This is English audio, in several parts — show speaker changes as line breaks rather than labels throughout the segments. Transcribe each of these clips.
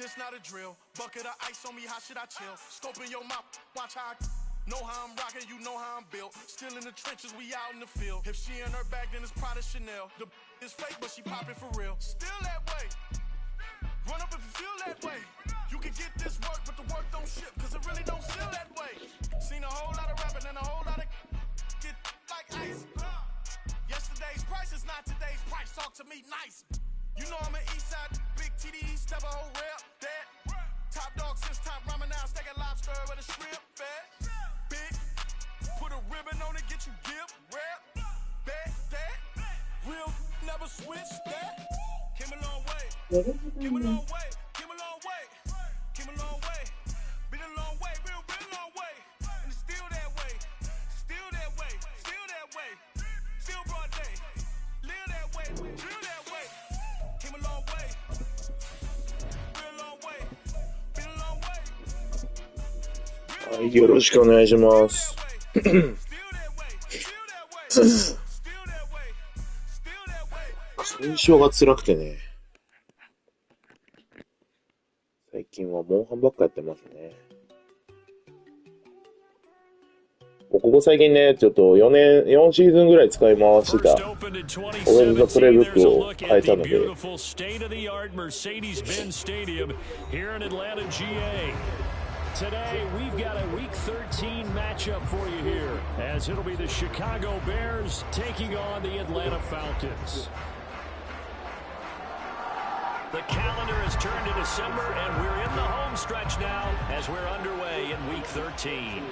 This not a drill. Bucket of ice on me, how should I chill? Scope in your mouth, watch how I know how I'm rocking, you know how I'm built. Still in the trenches, we out in the field. If she in her bag, then it's Prada Chanel. The is fake, but she popping for real. Still that way. Run up if you feel that way. You can get this work, but the work don't ship, cause it really don't feel that way. Seen a whole lot of rapping and a whole lot of get like ice. Yesterday's price is not today's price. Talk to me nice. You know I'm an east side, big TD, step a whole rep, that. Top dog since top ramen now, stack a lobster with a shrimp, fat. Big, put a ribbon on it, get you gift, rep, bet, that. Real, never switch, that. Came a long way, came a long way, came a long way, came a long way. Been a long way, real long way. And it's still that way, still that way, still that way. Still broad day, live that way, drill that way. Came a long way, real long way, been a long way.
はい、よろしくお願いします。花粉症が辛くてね。最近はモンハンばっかやってますね。ここ最近ね、ちょっと4シーズンぐらい使い回してたオレンジのプレイブックを変えたので。
Today, we've got a Week 13 matchup for you here, as it'll be the Chicago Bears taking on the Atlanta Falcons. The calendar has turned to December, and we're in the home stretch now as we're underway in Week 13.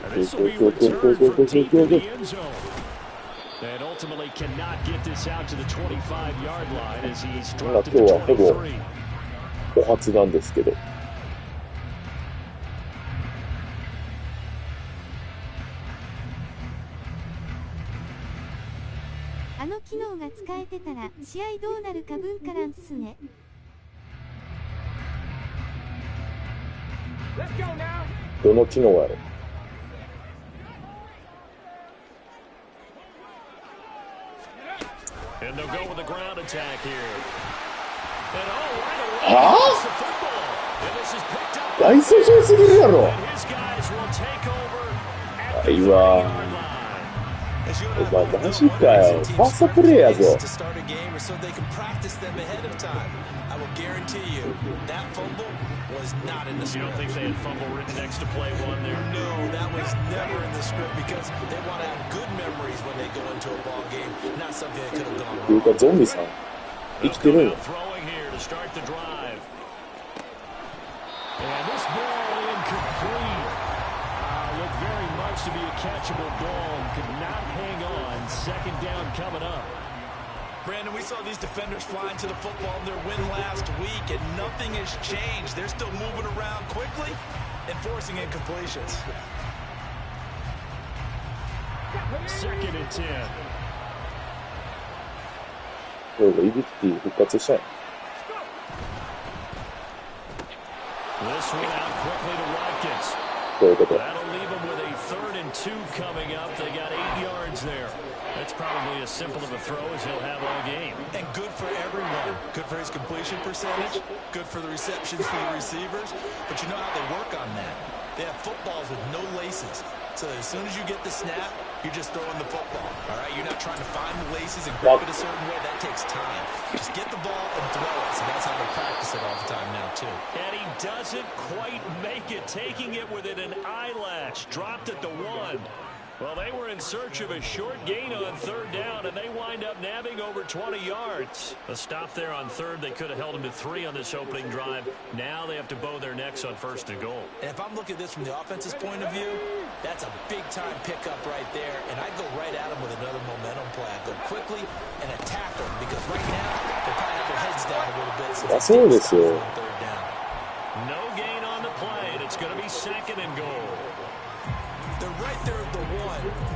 And this will be returned from deep in the end zone. And ultimately cannot get this out to the 25-yard line as he's dropped to the 23.
お初なんですけど。
あの機能が使えてたら試合どうなるか分からんっすね。
どの機能やろ。
And they'll go with the ground attack here.
はぁ？大訴訟すぎるやろ。あいわ。お前マジかよ。ファーストプレーやぞ。
You don't think they had fumble written next to play one there?
No, that was never in the script because they want to have good memories when they go into a ball game, not something that could have gone wrong.
っていうかゾンビさん生きてるんや。
Start the drive. And this ball incomplete. Looked very much to be a catchable ball and could not hang on. Second down coming up.
Brandon, we saw these defenders flying to the football in their win last week, and nothing has changed. They're still moving around quickly and forcing incompletions.
Second and 10.
そうだ、イビッティ復活したい。
This one out quickly to Watkins.
そういうこと。
That'll leave them with a 3rd and 2 coming up. They got 8 yards there. That's probably as simple of a throw as he'll have all game.
And good for everyone. Good for his completion percentage. Good for the receptions for the receivers. But you know how they work on that. They have footballs with no laces. So as soon as you get the snap, you're just throwing the football. All right? You're not trying to find the laces and grip it a certain way. That takes time. Just get the ball and throw it. So that's how they practice it all the time now, too.
And he doesn't quite make it, taking it within an eyelash. Dropped at the 1. Well, they were in search of a short gain on third down, and they wind up nabbing over 20 yards. A stop there on third. They could have held him to 3 on this opening drive. Now they have to bow their necks on first and goal.
And if I'm looking at this from the offense's point of view, that's a big-time pickup right there, and I'd go right at him with another momentum play. I'd go quickly and attack them, because right now they probably have their heads down a little bit. So
that's all this is.
Third down.
No gain on the play, and it's going to be second and goal.
They're right there at the 1.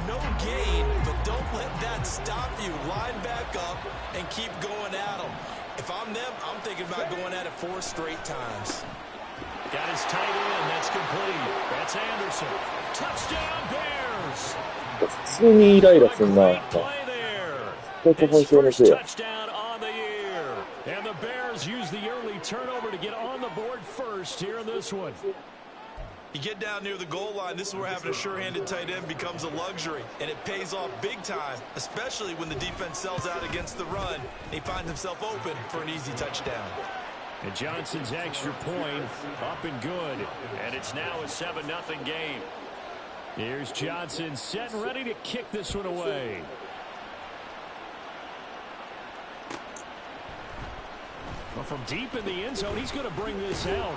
No gain, but don't let that stop you. Line back up and keep going at them. If I'm them, I'm thinking about going at it 4 straight times.
Got his tight end. That's complete. That's Anderson. Touchdown, Bears.
普通にイライラすんな。
His first touchdown on the year. And the Bears use the early turnover to get on the board first here in this one.
You get down near the goal line, this is where having a sure-handed tight end becomes a luxury, and it pays off big time, especially when the defense sells out against the run. He finds himself open for an easy touchdown.
And Johnson's extra point up and good, and it's now a 7-0 game. Here's Johnson set and ready to kick this one away. Well, from deep in the end zone, he's going to bring this out.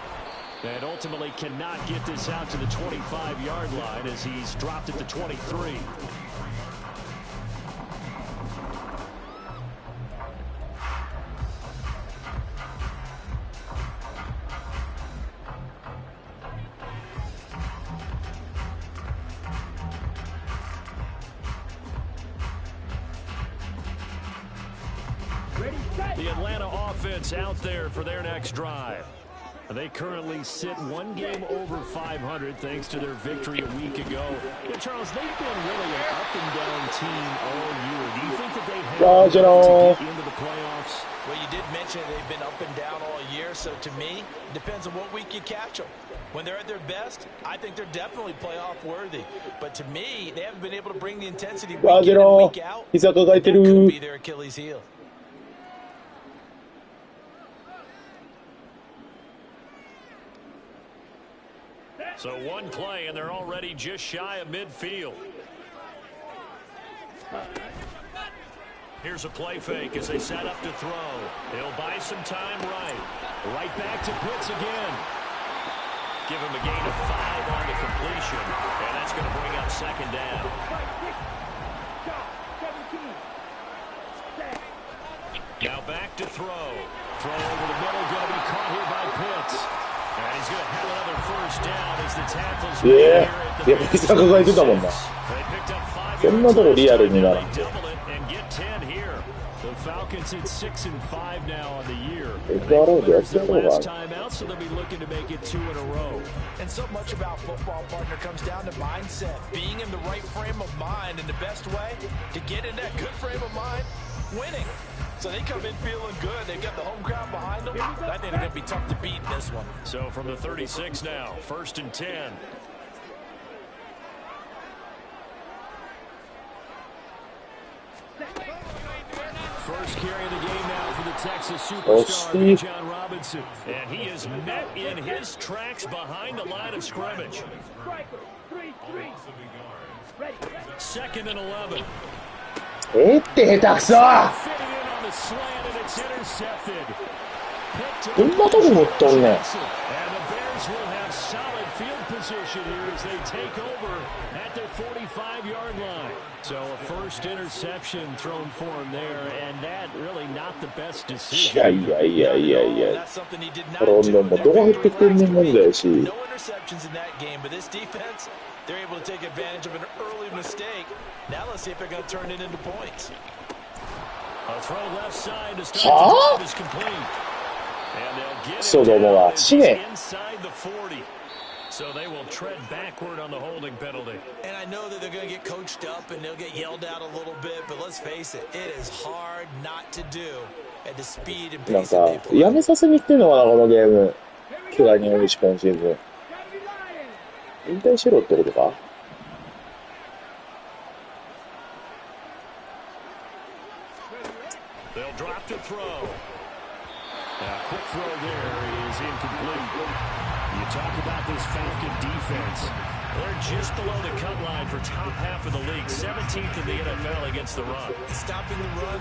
And ultimately cannot get this out to the 25-yard line as he's dropped at the 23. The Atlanta offense out there for their next drive. They currently sit 1 game over 500 thanks to their victory a week ago. Yeah, Charles, they've been really an up-and-down team all year. Do you think that they have to get into the playoffs?
Well, you did mention they've been up and down all year, so to me, it depends on what week you catch them. When they're at their best, I think they're definitely playoff worthy. But to me, they haven't been able to bring the intensity week in and week out. That could be their Achilles heel.
So 1 play, and they're already just shy of midfield. Here's a play fake as they set up to throw. They'll buy some time right. Right back to Pitts again. Give him a gain of 5 on the completion, and that's going to bring up second down. Now back to throw. Throw over the middle, going to be caught here by Pitts. And he's going to have another first down as the tackles made here at the Bears. They picked up 5 yards they double it and get 10 here. The Falcons at 6-5 now on the year. There's their last time out, so they'll be looking to make it 2 in a row.
And so much about football, partner, comes down to mindset. Being in the right frame of mind, and the best way to get in that good frame of mind, winning. So they come in feeling good. They've got the home crowd behind them. I think they're going to be tough to beat in this one.
So from the 36 now, 1st and 10. First carry of the game now for the Texas superstar, John Robinson. And he is met in his tracks behind the line of scrimmage. 2nd and 11.
って下手くそどんなとこ持っとんねん
Position here as they take over at their 45-yard line. So a first interception thrown for him there, and that really not the best decision.
That's something he did not do. No interceptions in that game, but this defense, they're able to take advantage of an early mistake. Now let's see if they're going to turn it into points.
A throw left side to start the drive is complete. And they'll get it down inside the 40. So they will tread backward on the holding penalty.
And I know that they're going to get coached up and they'll get yelled at a little bit, but let's face it, it is hard not to do at the speed and pace that they play.
やめさせに来てんのかな、このゲーム。怪我に多いし、今シーズン。引退しろってことか？
They'll drop to throw. Quick throw there is incomplete. You talk about this Falcon defense. They're just below the cut line for top half of the league, 17th in the NFL against the run.
Stopping the run,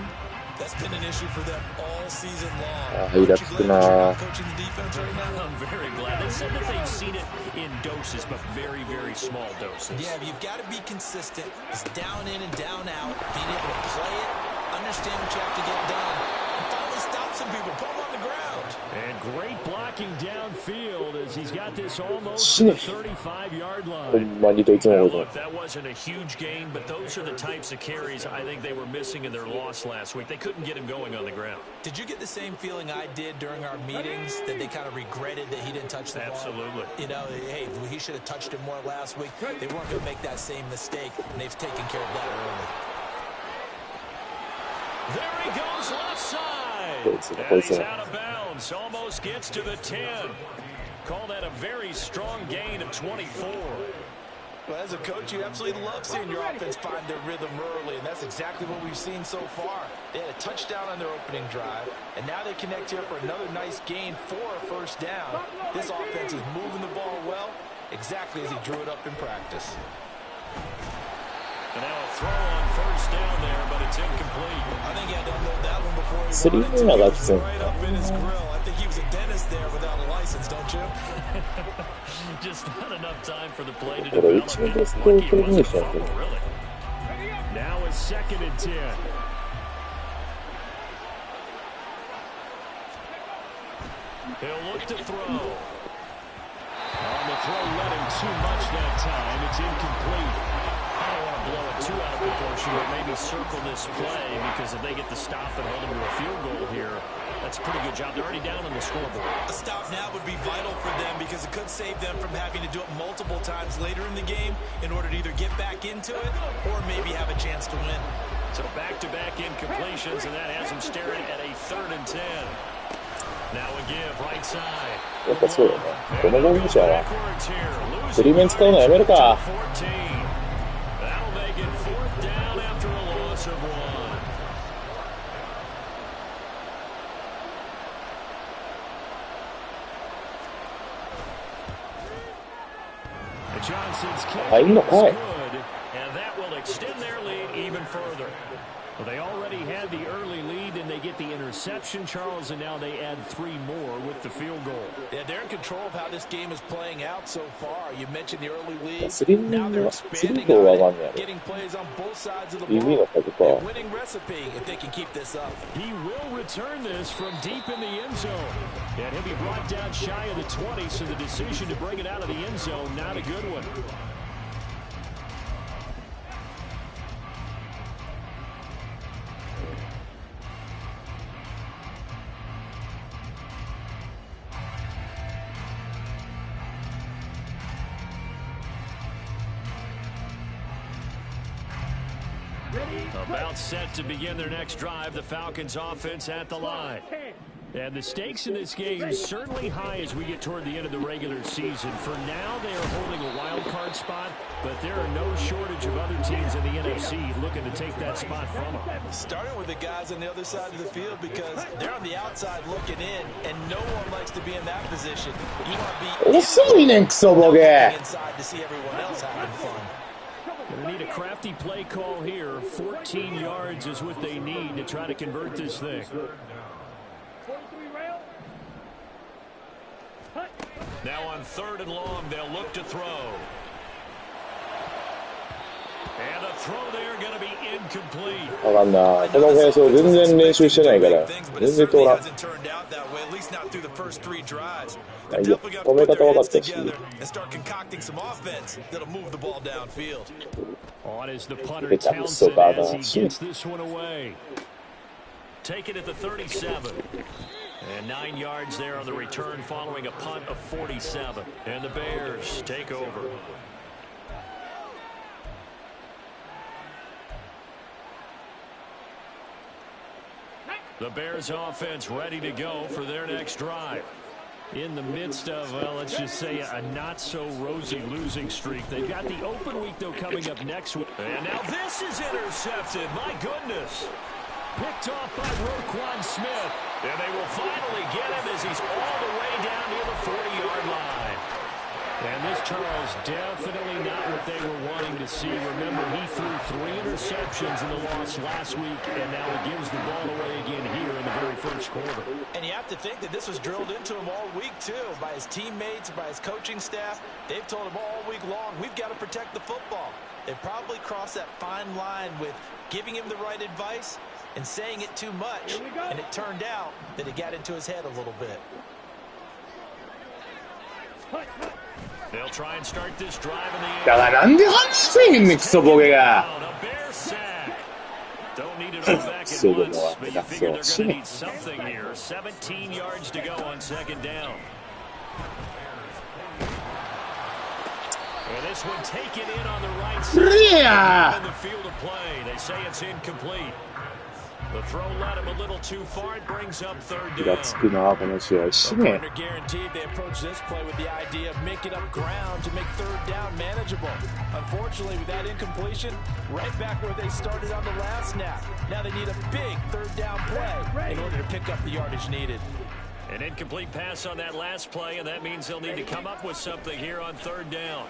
that's been an issue for them all season long.
Aren't you glad
you're coaching the defense right now?
I'm very glad. They said that they've seen it in doses, but very, very small doses.
Yeah, you've got to be consistent. It's down in and down out, being able to play it, understand what you have to get done, and finally stop some people, put them on the ground.
And great blocking downfield as he's got this almost to the 35-yard line. Now, look, that wasn't a huge gain, but those are the types of carries I think they were missing in their loss last week. They couldn't get him going on the ground.
Did you get the same feeling I did during our meetings, that they kind of regretted that he didn't touch the ball?
Absolutely.
You know, hey, he should have touched it more last week. They weren't going to make that same mistake, and they've taken care of that early.
There he goes left side. And he's out of bounds. Almost gets to the 10. Call that a very strong gain of 24.
Well, as a coach, you absolutely love seeing your offense find their rhythm early, and that's exactly what we've seen so far. They had a touchdown on their opening drive, and now they connect here for another nice gain for a first down. This offense is moving the ball well, exactly as he drew it up in practice.
And now a throw on first down there, but it's incomplete.
I think he had to unload that one before he wanted to. Right up in his grill. I think he was a dentist there without a license, don't you?
Just not enough time for the play to develop. Lucky it wasn't a fumble, really. Now it's 2nd and 10. He'll look to throw. On the throw, let him too much that time. It's incomplete. I don't want to blow it too out of proportion, but maybe circle this play, because if they get the stop and hold him to a field goal here, that's a pretty good job. They're already down on the scoreboard.
A stop now would be vital for them, because it could save them from having to do it multiple times later in the game in order to either get back into it or maybe have a chance to win.
So back-to-back incompletions, and that has them staring at a 3rd and 10. Now a give, right side.
やっぱそうだね。このゴール者はスリーメン使うのやめるか。
That'll make it 4th down after a loss of 1. Johnson's kick is good, and that will extend their lead even further. Well, they already had the early lead, and they get the interception, Charles, and now they add 3 more with the field goal.
Yeah, they're in control of how this game is playing out so far. You mentioned the early lead. Now they're expanding on it, getting plays on both sides of the ball. A winning recipe if they can keep this up.
He will return this from deep in the end zone. And he'll be brought down shy of the 20, so the decision to bring it out of the end zone, not a good one. About set to begin their next drive, the Falcons offense at the line. And the stakes in this game certainly high as we get toward the end of the regular season. For now, they are holding a wild card spot, but there are no shortage of other teams in the NFC looking to take that spot from them.
Starting with the guys on the other side of the field, because they're on the outside looking in, and no one likes to be in that position. You want to be inside to see everyone else having fun.
They need a crafty play call here. 14 yards is what they need to try to convert this thing. Now on 3rd and long, they'll look to throw. And a throw there going to be incomplete.
わかんない。このオフェンスを全然練習してないから、全然通らん。止め方分かったし。
On is the punter Townsend as he gets this one away. Take it at the 37. And 9 yards there on the return following a punt of 47. And the Bears take over. The Bears offense ready to go for their next drive. In the midst of, well, let's just say a not-so-rosy losing streak. They've got the open week, though, coming up next week. And now this is intercepted. My goodness. Picked off by Roquan Smith. And they will finally get him as he's all the way down near the 40-yard line. And this, Charles, definitely not what they were wanting to see. Remember, he threw 3 interceptions in the loss last week, and now he gives the ball away again here in the very first quarter.
And you have to think that this was drilled into him all week, too, by his teammates, by his coaching staff. They've told him all week long, we've got to protect the football. They probably crossed that fine line with giving him the right advice and saying it too much. And it turned out that it got into his head a little bit.
They'll try and start this drive in the air.
だからなんで反応せえへんねん、クソボケが。
Don't need it all back at once, but you figure they're going to need something here. 17 yards to go on second down. And this one taken in on the right side. In the field of play, they say it's incomplete. The throw led him a little too far. It brings up third down.
Partner guaranteed they approach this play with the idea of making up ground to make third down manageable. Unfortunately, with that incompletion, right back where they started on the last snap. Now they need a big third down play in order to pick up the yardage needed.
An incomplete pass on that last play, and that means they'll need to come up with something here on third down.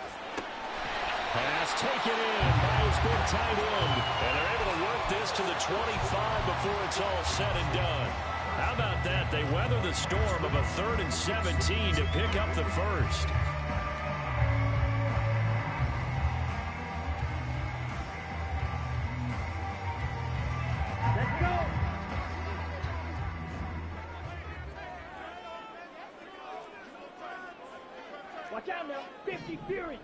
Pass taken in by his big tight end. And they're able to work this to the 25 before it's all said and done. How about that? They weather the storm of a 3rd and 17 to pick up the first.
Let's go. Watch out now. 50 Fury.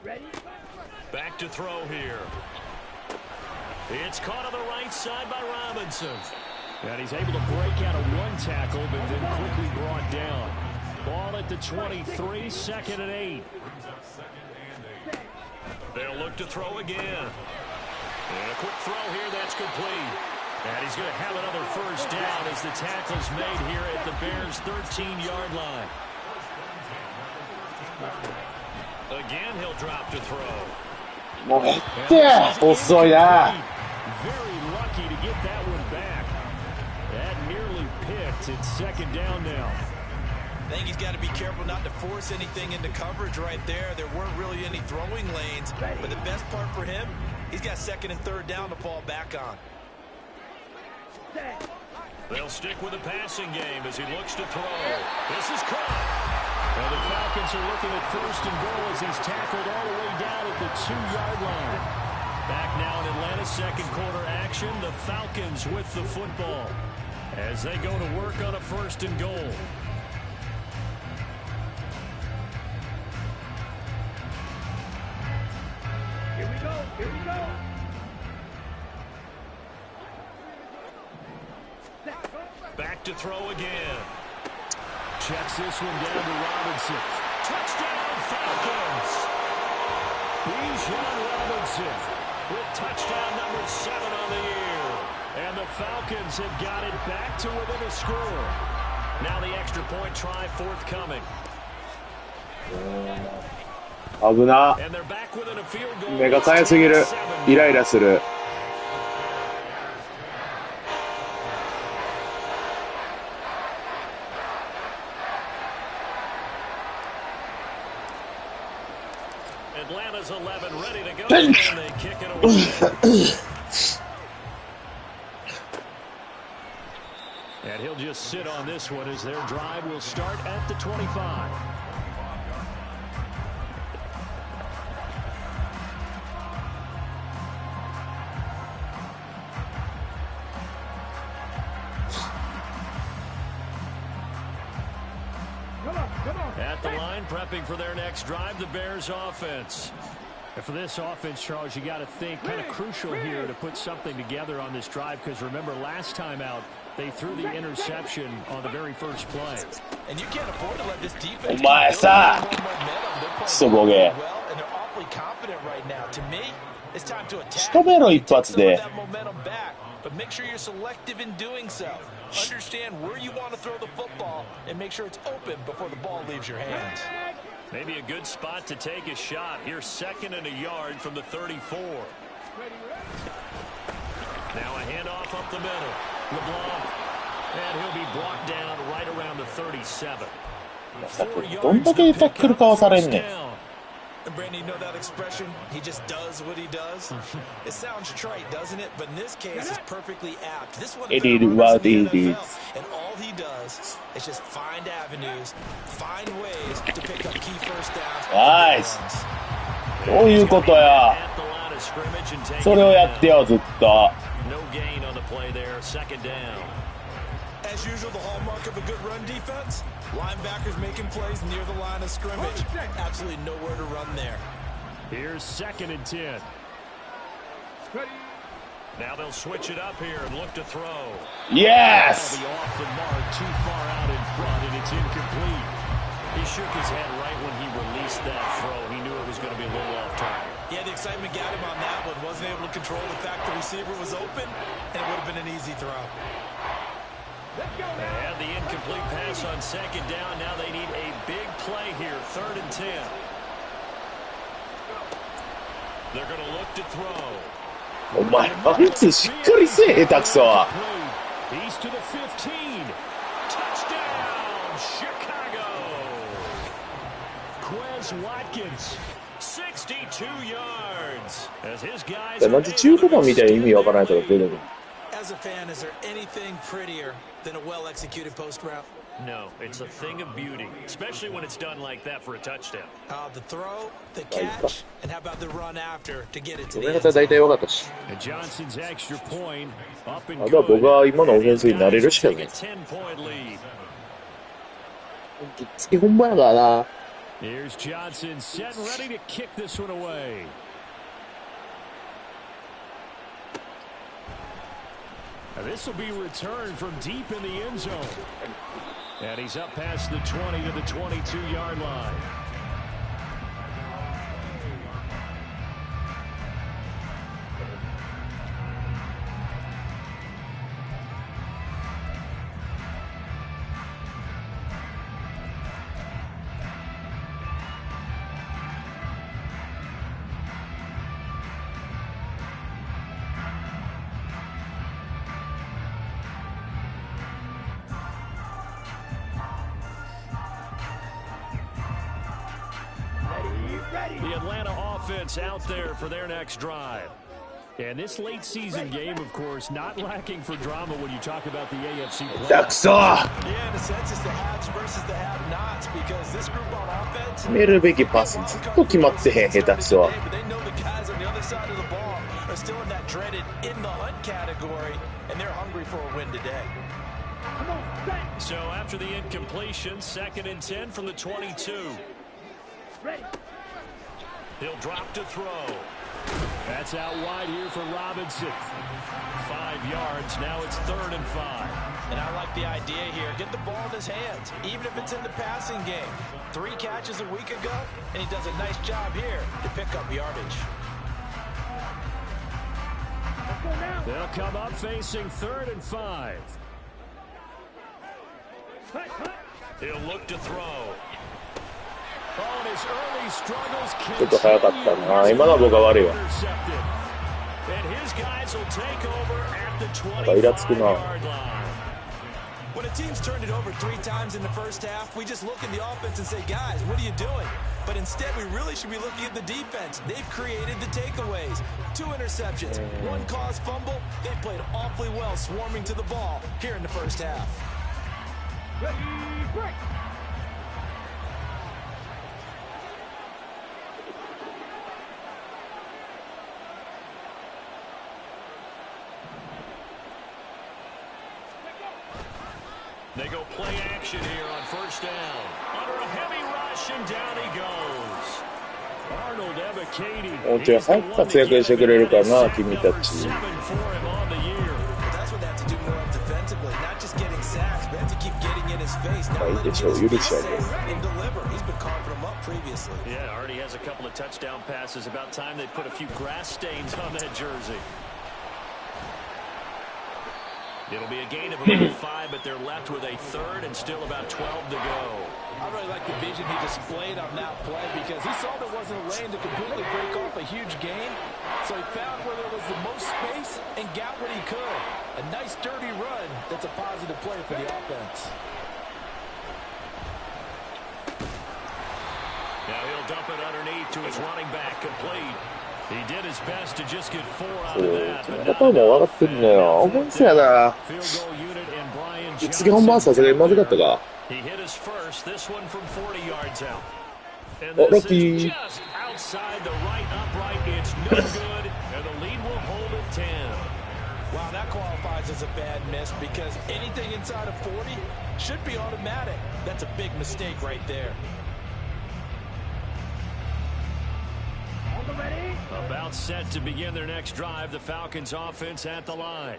Ready?
Back to throw here. It's caught on the right side by Robinson. And he's able to break out of one tackle, but then quickly brought down. Ball at the 23, 2nd and 8. They'll look to throw again. And a quick throw here, that's complete. And he's going to have another first down as the tackle's made here at the Bears' 13-yard line. Again, he'll drop to throw.
もう減ってや、遅いな。
Very lucky to get that one back. That nearly picked. It's 2nd down now.
I think he's got to be careful not to force anything into coverage right there. There weren't really any throwing lanes. But the best part for him, he's got 2nd and 3rd down to fall back on.
They'll stick with the passing game as he looks to throw. This is caught. And the Falcons are looking at 1st and goal as he's tackled all the way down at the 2-yard line. Back now in Atlanta's 2nd quarter action, the Falcons with the football as they go to work on a 1st and goal.
Here we go. Here we go.
Back to throw again. Checks this one down to Robinson. Touchdown, Falcons! Bijan Robinson with touchdown number 7 on the year. And the Falcons have got it back to within a score. Now the extra point try forthcoming.
危な。
And they're back within a field goal.
目が冴えすぎる。イライラする。
Atlanta's 11 ready to go, and they kick it away. And he'll just sit on this one as their drive will start at the 25. At the line, prepping for their next drive, the Bears offense. And for this offense, Charles, you got to think kind of crucial here to put something together on this drive because remember last time out, They threw the interception on the very first play.
And you can't afford to let this defense
お前さ、クソボケ。仕留めろ一発で。
But make sure you're selective in doing so. Understand where you want to throw the football and make sure it's open before the ball leaves your hands.
Maybe a good spot to take a shot. Here's 2nd and a yard from the 34. Now a handoff up the middle. LeBlanc. And he'll be brought down right around the 37.
どんだけタックルかわされんねん。
And Brandon, you know that expression? He just does what he does. It sounds trite, doesn't it? But in this case, it's perfectly apt. This one
It is what it is.
And all he does is just find avenues, find ways to pick up key first downs.
Nice. そういうことや。それをやってよずっと。
No gain on the play there. 2nd down.
As usual, the hallmark of a good run defense, linebackers making plays near the line of scrimmage. Absolutely nowhere to run there.
Here's 2nd and 10. Now they'll switch it up here and look to throw.
Yes!
That'll be off the mark, too far out in front, and it's incomplete. He shook his head right when he released that throw. He knew it was going to be a little off target.
Yeah, the excitement got him on that one. Wasn't able to control the fact the receiver was open, and it would have been an easy throw.
They had the incomplete pass on 2nd down. Now they need a big play here. 3rd and 10. They're going to look to throw.
お前、パンツしっかりせえ、下手くそ。
He's to the 15. Touchdown, Chicago. Quez Watkins, 62 yards. As his guys.
なんで中途半みたいな意味わからないとか出てるの。
As a fan, is there anything prettier than a well-executed post route?
No, it's a thing of beauty, especially when it's done like that for a touchdown.
The throw, the catch, and how about the run after to get it to
ご
the
めん
end
なさい、大体分かったし。
And Johnson's extra point up and
あとは僕
good.
は今のオフェンスになれるしかない。
Take a 10-point lead.
基本場やからな。
Here's Johnson set and ready to kick this one away. This will be returned from deep in the end zone. And he's up past the 20 to the 22-yard line. The Atlanta offense out there for their next drive. And this late season game, of course, not lacking for drama when you talk about the AFC playoffs.
下手くそ。
Yeah, in a sense, it's the haves versus the have-nots because this group on offense.
決めるべきパスずっと決まってへん、下手くそ。
But they know the guys on the other side of the ball are still in that dreaded in the hunt category, and they're hungry for a win today.
So after the incompletion, 2nd and 10 from the 22. He'll drop to throw. That's out wide here for Robinson. 5 yards. Now it's 3rd and 5.
And I like the idea here. Get the ball in his hands, even if it's in the passing game. 3 catches a week ago, and he does a nice job here to pick up yardage.
They'll come up facing 3rd and 5. He'll look to throw.
ちょっと早かったな。今のは僕が悪いわ。なんかイラつくな。
When a team's turned it over 3 times in the first half, we just look at the offense and say, guys, what are you doing? But instead, we really should be looking at the defense. They've created the takeaways. 2 interceptions, 1 caused fumble. They played awfully well swarming to the ball here in the first half.
Ready, break.
They go play action here on 1st down. Under a heavy rush, and down he goes. Arnold Ebiketie.
もうちょい早く活躍してくれるかな、君たち。
That's what they have to do more defensively. Not We have to keep getting in his face. Now let him get his feet set and deliver. He's been carving them up previously.
Yeah, already has a couple of touchdown passes. About time they put a few grass stains on that jersey. It'll be a gain of about 5, but they're left with a third and still about 12 to go.
I really like the vision he displayed on that play because he saw there wasn't a lane to completely break off a huge gain. So he found where there was the most space and got what he could. A nice, dirty run that's a positive play for the offense.
Now he'll dump it underneath to his running back, complete. He did his best to just get 4 out of that.
戦いも分かってんだよ。思いつやな。次本番はさすがにまずかったか。
He hit his first, this one from 40 yards out. And
this
is just outside the right upright. It's no good, and the lead will hold at 10.
Wow, that qualifies as a bad miss because anything inside of 40 should be automatic. That's a big mistake right there.
About set to begin their next drive, the Falcons offense at the line.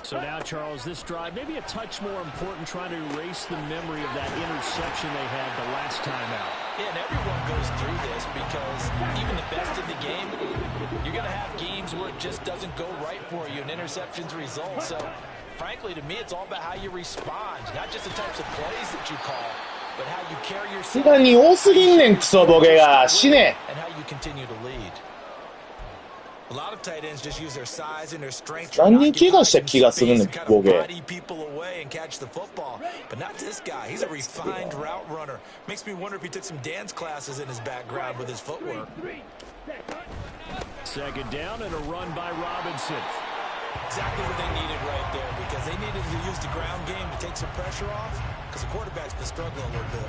So now, Charles, this drive maybe a touch more important, trying to erase the memory of that interception they had the last time out.
Yeah, and everyone goes through this because even the best in the game, you're going to have games where it just doesn't go right for you and interceptions result. So, frankly, to me, it's all about how you respond, not just the types of plays that you call, but how you carry yourself.
無駄に多すぎんねん、クソボケが。死ね。
And how you continue to lead. A lot of tight ends just use their size and their strength.
何人怪我した気がするねん、ボケ。
people away and catch the football. But not this guy. He's a refined route runner. Makes me wonder if he took some dance classes in his background with his footwork.
Second down and a run by Robinson.
Exactly what they needed right there because they needed to use the ground game to take some pressure off because the quarterback's been struggling a little bit.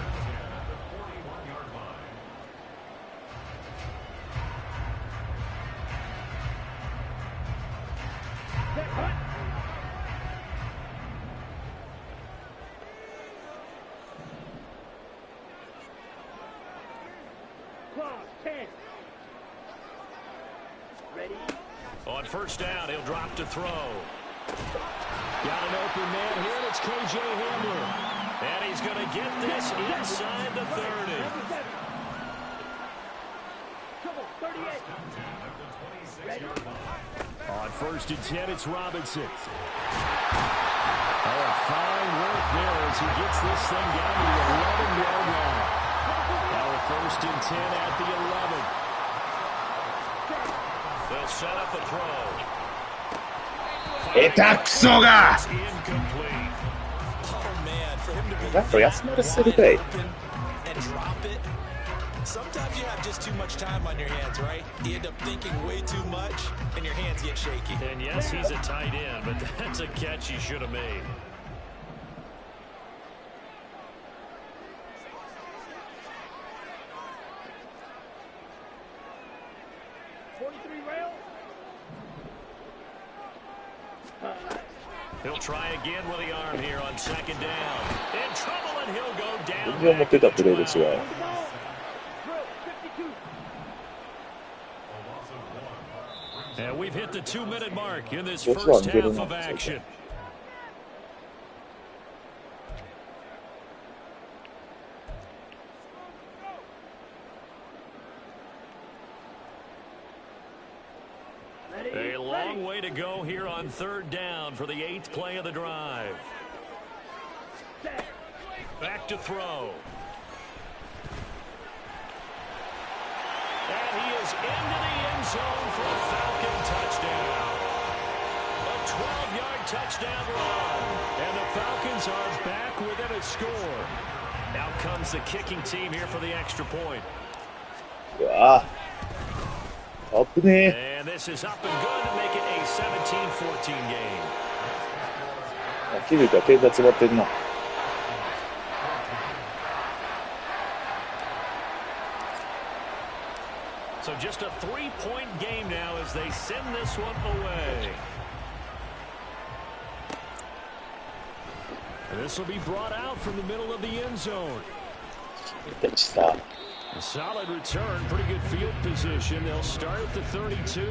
On first down, he'll drop to throw. Got an open man here, and it's K.J. Hamler. And he's going to get this inside the 30. On first and 10, it's Robinson. Oh, fine work there as he gets this thing down to the 11-yard line. Now a first and 10 at the 11. They'll set up a throw.
下手くそが。
Oh man, for him to be
だと休まらせるかい。
and drop it. Sometimes you have just too much time on your hands, right? You end up thinking way too much, and your hands get shaky.
And yes, he's a tight end, but that's a catch he should have made. He'll try again with the arm here on second down. In trouble, and he'll go down.
全然思ってたプレーですが。
And we've hit the 2-minute mark in this first half of action. A long way to go here on third down for the 8th play of the drive. Back to throw. And he is into the end zone for a Falcon touchdown. A 12-yard touchdown run. And the Falcons are back within a score. Now comes the kicking team here for the extra point.
Ah. Up
And this is up and good to make it a 17-14 game.
気づいたら点が詰まってるな。
So just a 3-point game now as they send this one away. And this will be brought out from the middle of the end zone. A solid return, pretty good field position. They'll start at the 32.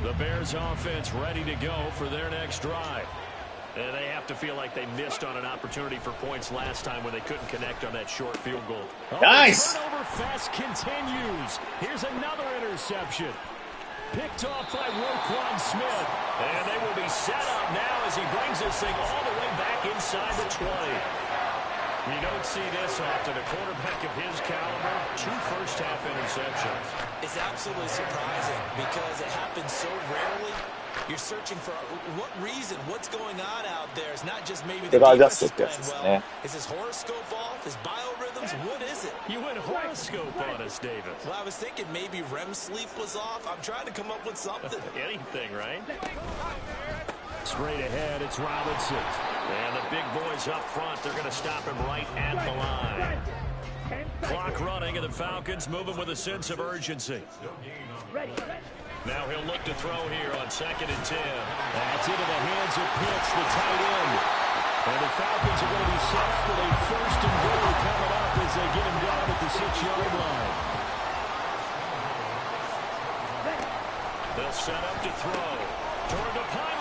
The Bears offense ready to go for their next drive. And they have to feel like they missed on an opportunity for points last time when they couldn't connect on that short field goal.
Nice.
The turnover fest continues. Here's another interception. Picked off by Roquan Smith. And they will be set up now as he brings this thing all the way back inside the 20. You don't see this often. A quarterback of his caliber, 2 first-half interceptions.
It's absolutely surprising because it happens so rarely. You're searching for what reason, what's going on out there. It's not just maybe the defense is playing well. Is his horoscope off? His biorhythms? What is it?
You went horoscope on us, David.
Well, I was thinking maybe REM sleep was off. I'm trying to come up with something.
Anything, right? Straight ahead, it's Robinson. And the big boys up front, they're going to stop him right at the line. Clock running, and the Falcons moving with a sense of urgency. Now he'll look to throw here on 2nd and 10. That's into the hands of Pitts, the tight end. And the Falcons are going to be set up with a 1st and goal coming up as they get him down at the 6-yard line. They'll set up to throw. Toward the pylon.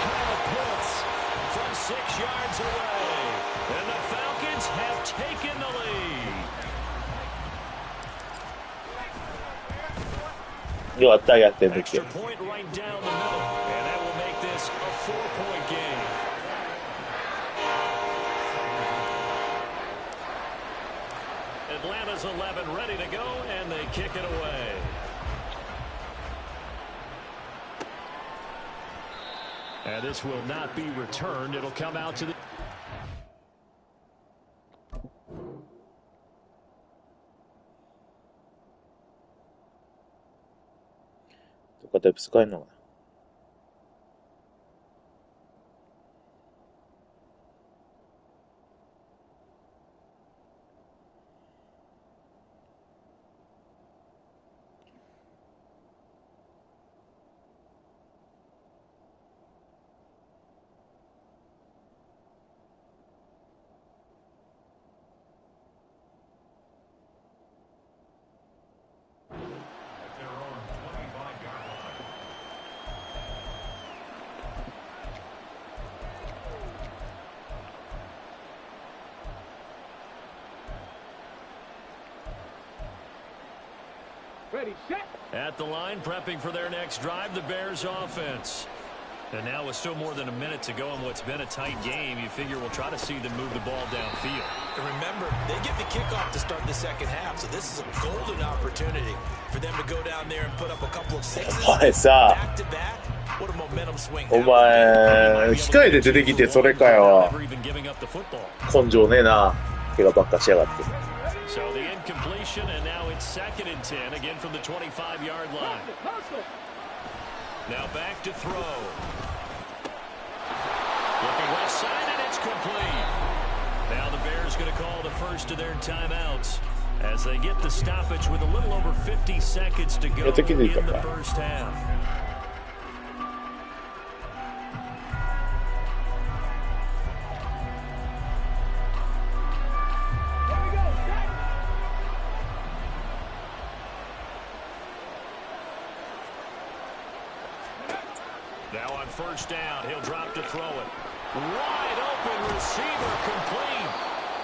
Kyle Pitts from 6 yards away. And the Falcons have taken the lead.
よかった、やってんだっけ。
Extra point right down the middle, and that will make this a 4-point game. Atlanta's 11 ready to go, and they kick it away. And this will not be returned. It'll come out to the...
とかタイプ使えるのかな。
Ready, set.
At the line, prepping for their next drive, the Bears offense. And now with still more than a minute to go in what's been a tight game, you figure we'll try to see them move the ball downfield.
And remember, they get the kickoff to start the 2nd half, so this is a golden opportunity for them to go down there and put up a couple of sixes.
お前さ、
Back to back. What a momentum swing.
お前、控えで出てきてそれかよ。根性ねえな。怪我ばっかしやがって。
So the incompletion, and now it's 2nd and 10, again from the 25-yard line. Now back to throw. Looking left side, and it's complete. Now the Bears going to call the first of their timeouts as they get the stoppage with a little over 50 seconds to go in the first half. Now on 1st down, he'll drop to throw it. Wide open receiver complete.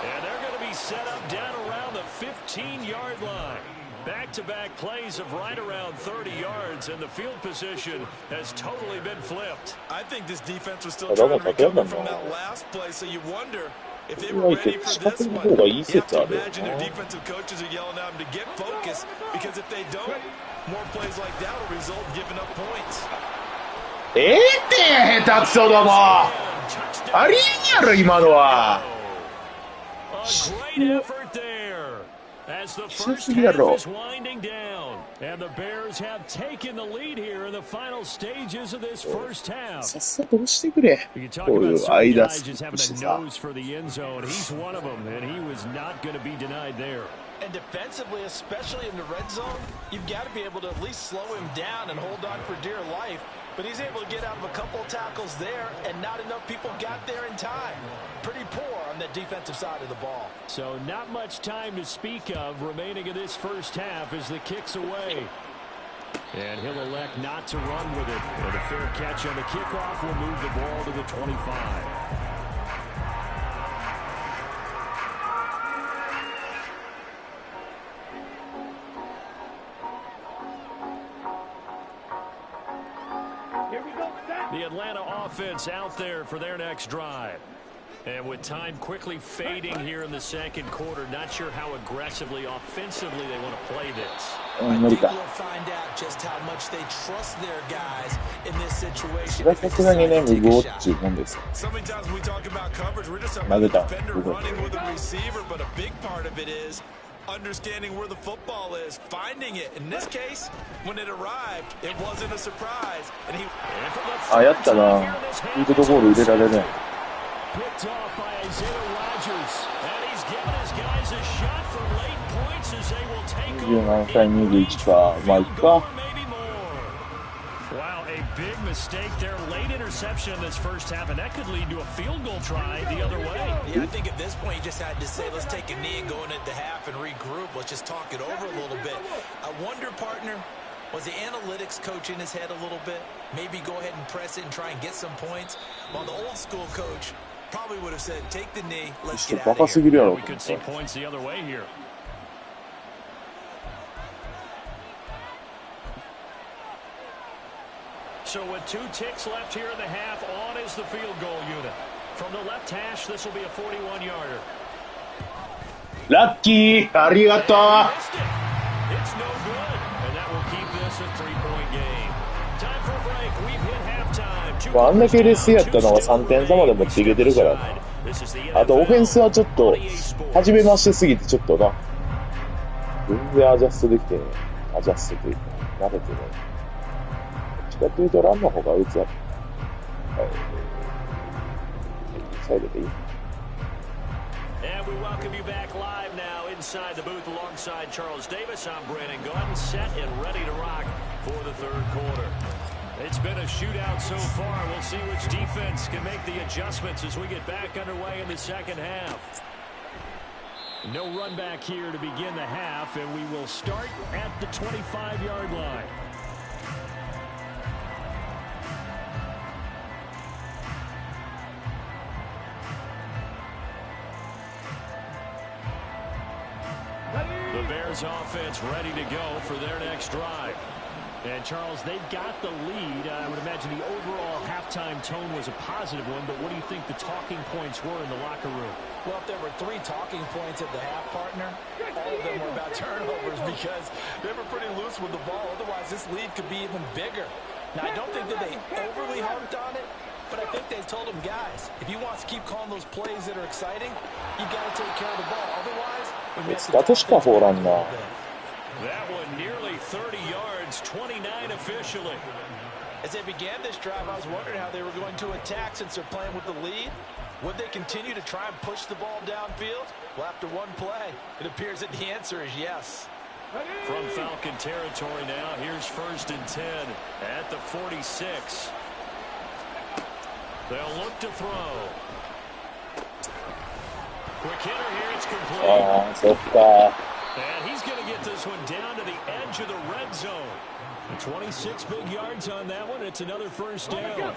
And they're going to be set up down around the 15-yard line. Back-to-back plays of right around 30 yards, and the field position has totally been flipped.
I think this defense was still trying to recover from that last play, so you wonder if they were ready for this one. You have to imagine their defensive coaches are yelling at them to get focused, because if they don't, more plays like that will result in giving up points.
って下手くそどもありえんやろ今のは
As the first half is winding down, and the Bears have taken the lead here in the final stages of this first half.
さっさと押してくれこういう間スキップしてさ
for the end zone. He's one of them, and he was not going to be denied there.
And defensively, especially in the red zone, you've got to be able to at least slow him down and hold on for dear life. But he's able to get out of a couple of tackles there, and not enough people got there in time. Pretty poor on the defensive side of the ball.
So not much time to speak of remaining in this first half as the kick's away. And he'll elect not to run with it. And a fair catch on the kickoff will move the ball to the 25. The Atlanta offense out there for their next drive. And with time quickly fading here in the second quarter, not sure how aggressively, offensively they want to play this.
I think we'll find out just how much they trust their guys in this situation. So many times when we talk about coverage, we're just about the defender running with a receiver, but a big part of it is understanding where the football is, finding it. In this case, when it arrived, it wasn't a surprise. And he
picked
off by Isaiah Rodgers, and he's given his guys a shot for late points as they will take over. Wow, a big mistake there, late interception in this first half, and that could lead to a field goal try the other way.
Yeah, I think at this point you just had to say, let's take a knee and go into the half and regroup. Let's just talk it over a little bit. I wonder, partner, was the analytics coach in his head a little bit? Maybe go ahead and press it and try and get some points. While the old school coach probably would have said, take the knee, let's get out of here.
We could see points the other way here. So with 2 ticks left here in the half, on is the field goal unit. From the left hash, this will be a 41-yarder.
Lucky! Arigato!
It's no good, and that will keep this a 3-point game. Time for a break. We've hit halftime.
あんだけ劣勢やったのが3点差まで持っていけてるから。あとオフェンスはちょっと初めましてすぎてちょっとな全然アジャストできてね。アジャストというか慣れてね。どっちかというとランの方が打つやサイドでいい。
And we welcome you back live now inside the booth alongside Charles Davis. I'm Brandon Gunn, set and ready to rock for the third quarter. It's been a shootout so far. We'll see which defense can make the adjustments as we get back underway in the second half. No run back here to begin the half, and we will start at the 25-yard line. The Bears offense ready to go for their next drive. And, Charles, they've got the lead. I would imagine the overall halftime tone was a positive one, but what do you think the talking points were in the locker room?
Well, if there were 3 talking points at the half, partner, all of them were about turnovers because they were pretty loose with the ball. Otherwise, this lead could be even bigger. Now, I don't think that they overly harped on it, but I think they told them, guys, if you want to keep calling those plays that are exciting, you got to take care of the ball. Otherwise, we may have to talk a little bit.
That one nearly 30 yards, 29 officially.
As they began this drive, I was wondering how they were going to attack since they're playing with the lead. Would they continue to try and push the ball downfield? Well, after one play, it appears that the answer is yes.
From Falcon territory now, here's 1st and 10 at the 46. They'll look to throw. Quick hitter here, it's complete. And he's going to get this one down to the edge of the red zone. 26 big yards on that one. It's another first down.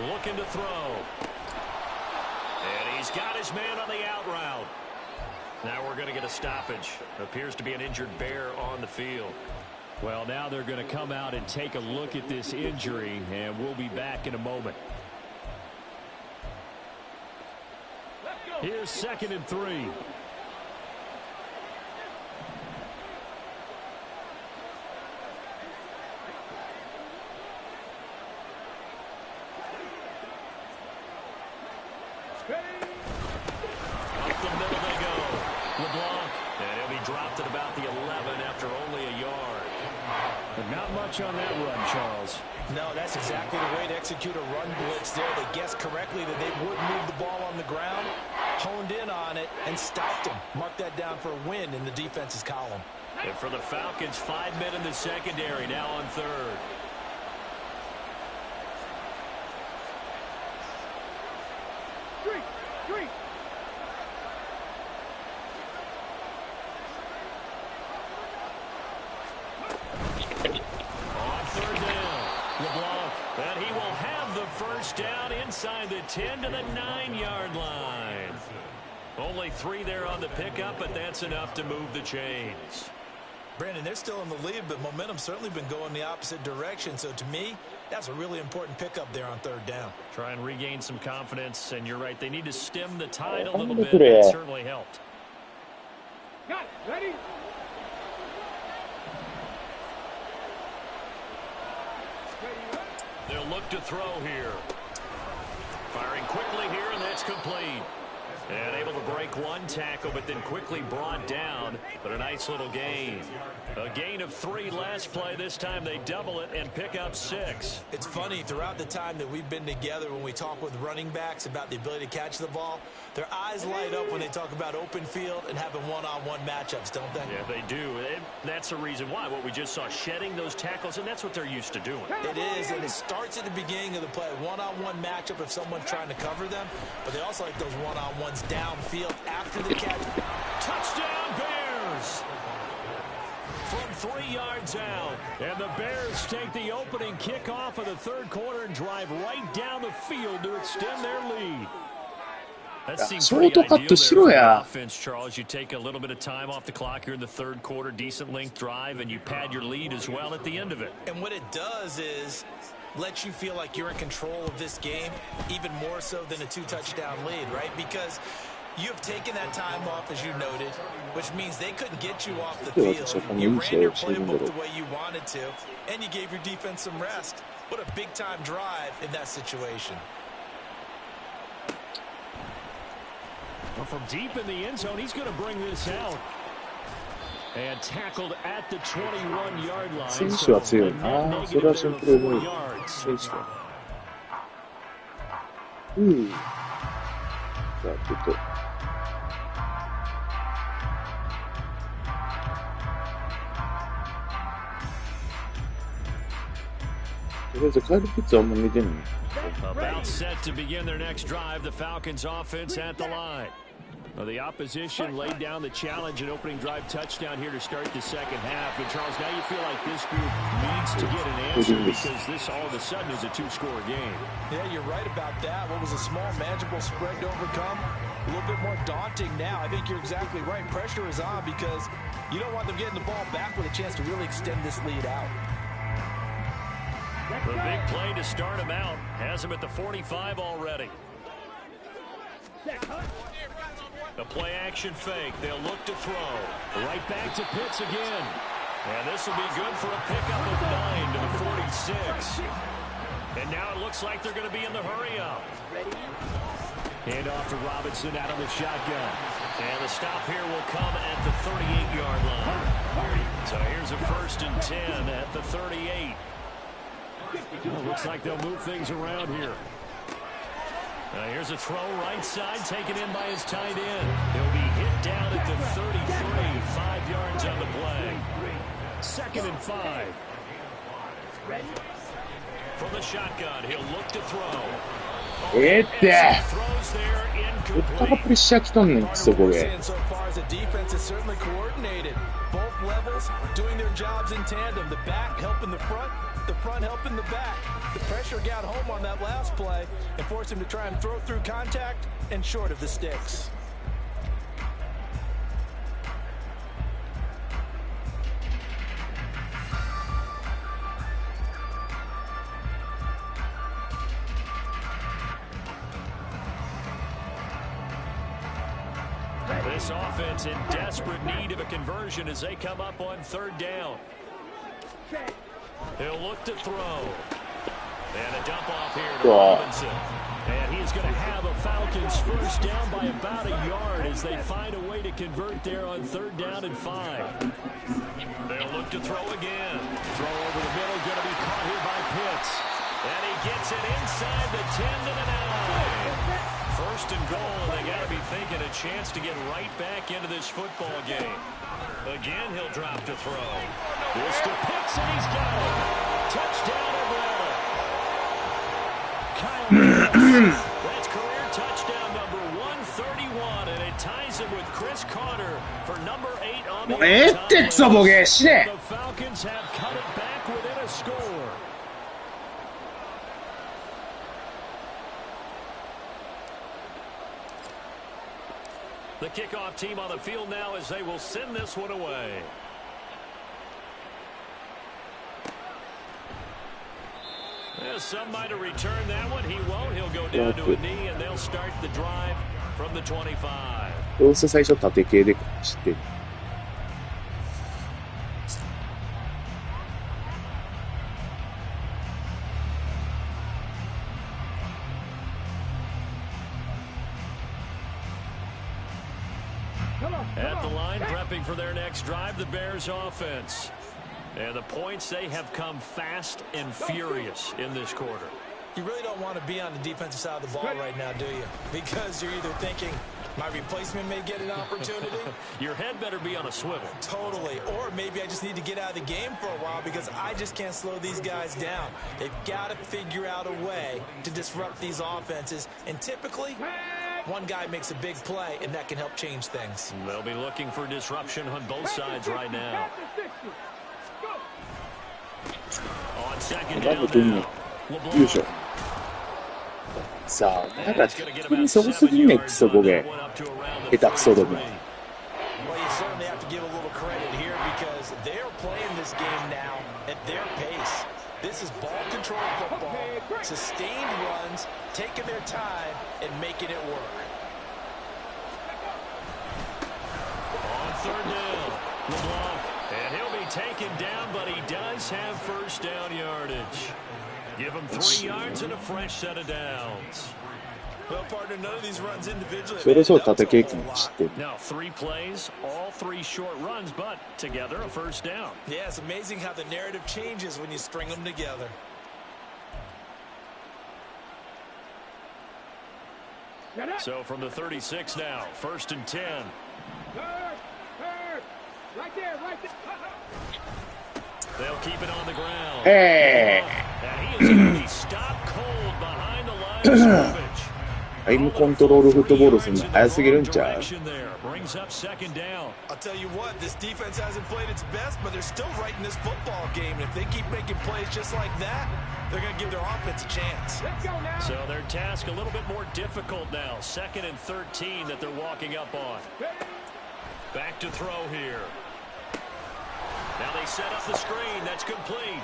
Looking to throw. And he's got his man on the out route. Now we're going to get a stoppage. Appears to be an injured Bear on the field. Well, now they're going to come out and take a look at this injury, and we'll be back in a moment. Here's 2nd and 3. Up the middle they go. LeBlanc, and he'll be dropped at about the 11 after only a yard. But not much on that run, Charles.
No, that's exactly the way to execute a run blitz there. They guessed correctly that they would move the ball on the ground, honed in on it, and stopped them. Mark that down for a win in the defense's column.
And for the Falcons, 5 men in the secondary, now on third.
Three.
On third down, LeBlanc, and he will have the first down inside the 10 to the 9-yard line. Only 3 there on the pickup, but that's enough to move the chains.
Brandon, they're still in the lead, but momentum's certainly been going the opposite direction. So to me, that's a really important pickup there on third down.
Try and regain some confidence, and you're right. They need to stem the tide a little bit. That certainly helped.
Got it. Ready?
They'll look to throw here. Firing quickly here, and that's complete. And able to break one tackle, but then quickly brought down. But a nice little gain. A gain of 3 last play. This time they double it and pick up 6.
It's funny, throughout the time that we've been together, when we talk with running backs about the ability to catch the ball, their eyes light up when they talk about open field and having one-on-one matchups, don't they?
Yeah, they do. And that's the reason why. What we just saw, shedding those tackles, and that's what they're used to doing.
It is, and it starts at the beginning of the play. One-on-one matchup if someone's trying to cover them, but they also like those one-on-ones downfield after the catch.
Touchdown, Bears! From 3 yards out. And the Bears take the opening kickoff of the third quarter and drive right down the field to extend their lead. That seems pretty ideal there for the offense, Charles. You take a little bit of time off the clock here in the third quarter, decent length drive, and you pad your lead as well at the end of it.
And what it does is let you feel like you're in control of this game, even more so than a 2-touchdown lead, right? Because you have taken that time off, as you noted, which means they couldn't get you off the field. You ran your playbook the way you wanted to, and you gave your defense some rest. What a big-time drive in that situation.
Well, from deep in the end zone, he's going to bring this out. And tackled at the 21-yard line.
選手は強いな。それはシンプルに選手は。じゃあちょっと。とりあえずカイル・ピッツはあんま見てんの。
About set to begin their next drive, the Falcons offense at the line. Well, the opposition laid down the challenge and opening drive touchdown here to start the second half. And Charles, now you feel like this group needs to get an answer because this all of a sudden is a 2-score game.
Yeah, you're right about that. What was a small, manageable spread to overcome, a little bit more daunting now. I think you're exactly right. Pressure is on because you don't want them getting the ball back with a chance to really extend this lead out.
The big play to start him out. Has him at the 45 already. The play action fake. They'll look to throw. Right back to Pitts again. And this will be good for a pickup of 9 to the 46. And now it looks like they're going to be in the hurry up. Hand off to Robinson out of the shotgun. And the stop here will come at the 38-yard line. So here's a 1st and 10 at the 38. Well, looks like they'll move things around here. Here's a throw right side taken in by his tight end. He'll be hit down at the 33, 5 yards on the play. 2nd and 5. From the shotgun, he'll look to throw.
ってたかプレッシャー来とんねんクソこれ
Both levels doing their jobs in tandem. The back helping the front helping the back. The pressure got home on that last play and forced him to try and throw through contact and short of the sticks.
This offense in desperate need of a conversion as they come up on 3rd down. He'll look to throw. And a dump off here to Robinson. And he's going to have a Falcons first down by about a yard as they find a way to convert there on 3rd down and 5. They'll look to throw again. throw over the middle, going to be caught here by Pitts. And he gets it inside the 10 to the 9. First and goal, and they got to be thinking a chance to get right back into this football game. Again, he'll drop to throw. This to Pitts, and he's got it. Touchdown, Atlanta. Kyle Pitts. That's career touchdown number 131, and it ties him with Chris Carter for number 8 on the all-time list. The Falcons have cut it back within a score. The kickoff team on the field now as they will send this one away. Yeah, some might have returned that one. He won't. He'll go down to a knee, and they'll start the drive from the 25.
どうせ最初縦系で走ってる。
At the line, prepping for their next drive, the Bears offense. And the points, they have come fast and furious in this quarter.
You really don't want to be on the defensive side of the ball right now, do you? Because you're either thinking, my replacement may get an opportunity.
Your head better be on a swivel.
Totally. Or maybe I just need to get out of the game for a while because I just can't slow these guys down. They've got to figure out a way to disrupt these offenses. And typically, one guy makes a big play, and that can help change things.
They'll be looking for disruption on both sides right now. On second down now.
よいしょ。さあ、なんか急にすごすぎんね、クソボケ。下手くそども。
Well, you certainly have to give a little credit here because they're playing this game now at their pace. This is ball control football, sustained runs, taking their time and making it work.
On third down, LeBlanc, and he'll be taken down, but he does have first down yardage. Give him 3 yards and a fresh set of downs.
Well, partner, none of these runs individually.
それそう縦系に走ってる。
Now 3 plays, all 3 short runs, but together a first down.
Yeah, it's amazing how the narrative changes when you string them together.
So from the 36 now, first and 10.
Right there, right there.
They'll keep it on the ground.
Hey.
And he is going to be stopped cold behind the line of scrimmage.
タイムコントロールフットボールするの早すぎるんちゃう？
Brings up second down.
I'll tell you what, this defense hasn't played its best, but they're still right in this football game. And if they keep making plays just like that, they're going to give their offense a chance.
Let's go now.
So their task a little bit more difficult now. Second and 13 that they're walking up on. Back to throw here. Now they set up the screen. That's complete.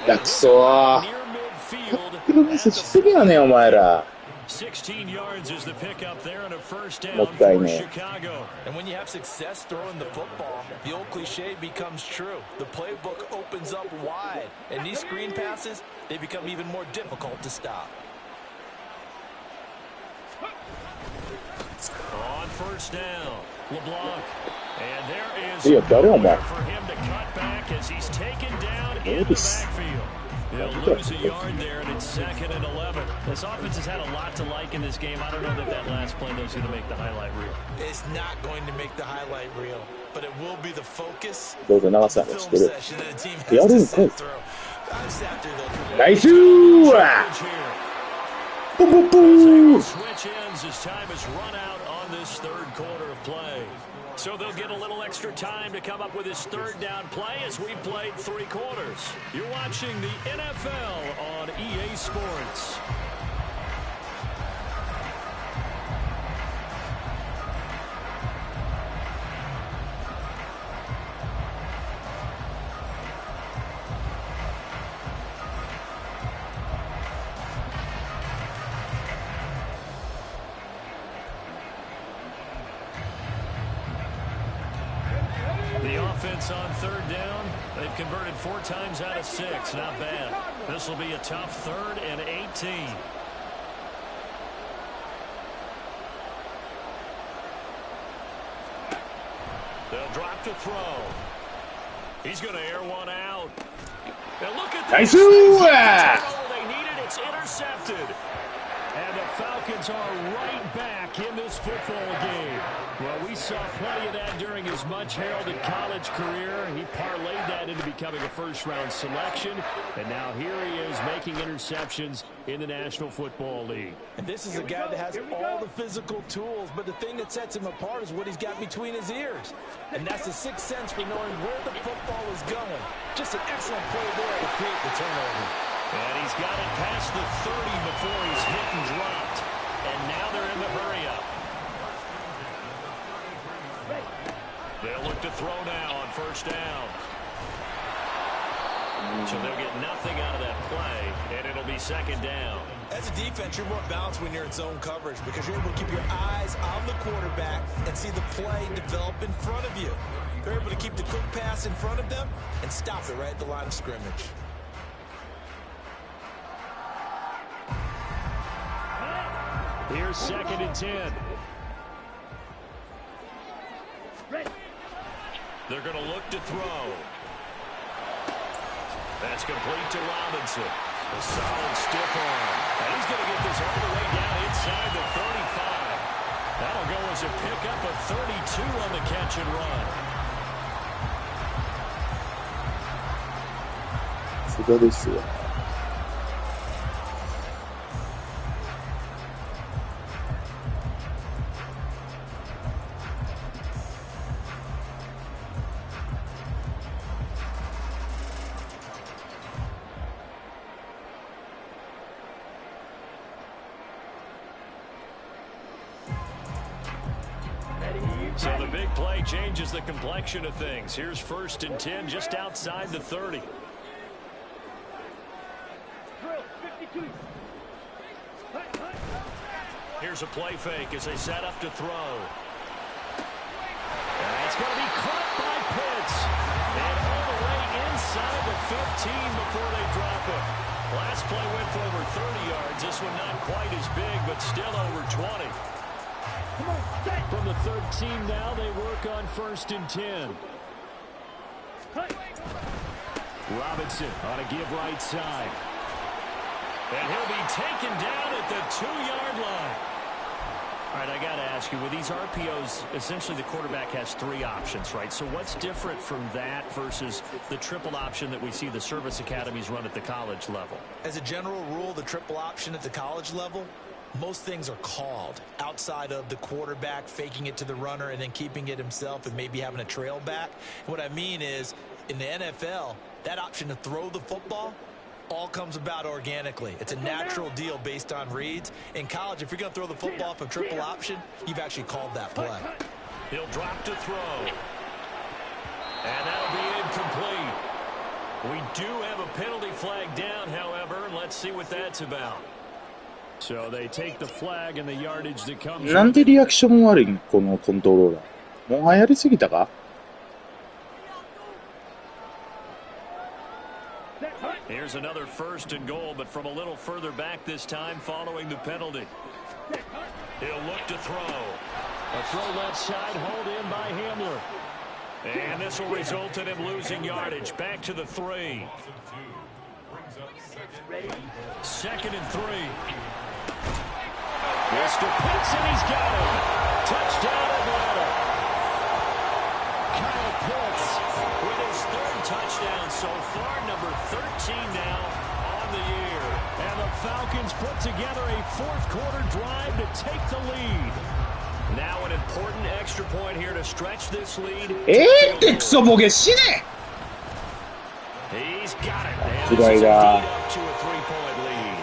下手くそー。
Near midfield.
タックルミスしすぎやねん、お前ら。
16 yards is the pickup there and a first down
もったい
for
ねえ。
Chicago.
And when you have success throwing the football, the old cliche becomes true. The playbook opens up wide. And these screen passes, they become even more difficult to stop.
On first down, LeBlanc. And there is
いや、誰お前。
for him to cut back as he's taken down in the backfield. They'll lose a yard there, and it's second and 11. This offense has had a lot to like in this game. I don't know that that last play is going to make the highlight reel.
It's not going to make the highlight reel, but it will be the focus.
どうぞ長さん知って
Film
る。
session that a team
や
has
る
to
んかい。
sit through. I've sat through those.
ナイスーわ。 ポポポー。
Switch ends as time has run out on this third quarter of play. So they'll get a little extra time to come up with his third down play as we played 3 quarters. You're watching the NFL on EA Sports. The offense on third down, they've converted 4 times out of 6. Not bad. This will be a tough 3rd and 18. They'll drop to throw. He's going to air one out. Now look at
Nice.
this. They needed. It's intercepted. And the Falcons are right back in this football game. Well, we saw plenty of that during his much-heralded college career. He parlayed that into becoming a first-round selection. And now here he is making interceptions in the National Football League.
And this is a guy that has all the physical tools, but the thing that sets him apart is what he's got between his ears. And that's the sixth sense for knowing where the football is going. Just an excellent play there to create the turnover.
And he's got it past the 30 before he's hit and dropped. And now they're in the hurry-up. They'll look to throw now on first down. So they'll get nothing out of that play, and it'll be second down.
As a defense, you're more balanced when you're in zone coverage because you're able to keep your eyes on the quarterback and see the play develop in front of you. They're able to keep the quick pass in front of them and stop it right at the line of scrimmage.
Here's second and 10. They're going to look to throw. That's complete to Robinson. A solid stiff arm. And he's going to get this all the way down inside the 35. That'll go as a pickup of 32 on the catch and run.
さすがですよ。
So the big play changes the complexion of things. Here's first and 10 just outside the 30. Here's a play fake as they set up to throw. And it's going to be caught by Pitts. And all the way inside the 15 before they drop it. Last play went for over 30 yards. This one not quite as big, but still over 20. From the 13 now, they work on first and 10. Robinson on a give right side. And he'll be taken down at the 2-yard line. All right, I got to ask you, with these RPOs, essentially the quarterback has 3 options, right? So what's different from that versus the triple option that we see the service academies run at the college level?
As a general rule, the triple option at the college level, most things are called outside of the quarterback faking it to the runner and then keeping it himself and maybe having a trail back. What I mean is, in the NFL, that option to throw the football all comes about organically. It's a natural deal based on reads. In college, if you're going to throw the football for triple option, you've actually called that play.
He'll drop to throw. And that'll be incomplete. We do have a penalty flag down, however. Let's see what that's about. So they take the flag and the yardage that comes.
なんでリアクション悪いんこのコントローラー。もう流行りすぎたか
Here's another first and goal, but from a little further back this time following the penalty. He'll look to throw. A throw left side, hauled in by Hamler. And this will result in him losing yardage. Back to the 3. Second and 3. Mr. Pitts, and he's got him. Touchdown, Atlanta. Kyle Pitts with his 3rd touchdown so far, number 13 now on the year. And the Falcons put together a 4th quarter drive to take the lead. Now an important extra point here to stretch this lead.
クソボケ死ね
He's got it. And this is indeed up to a 3-point lead.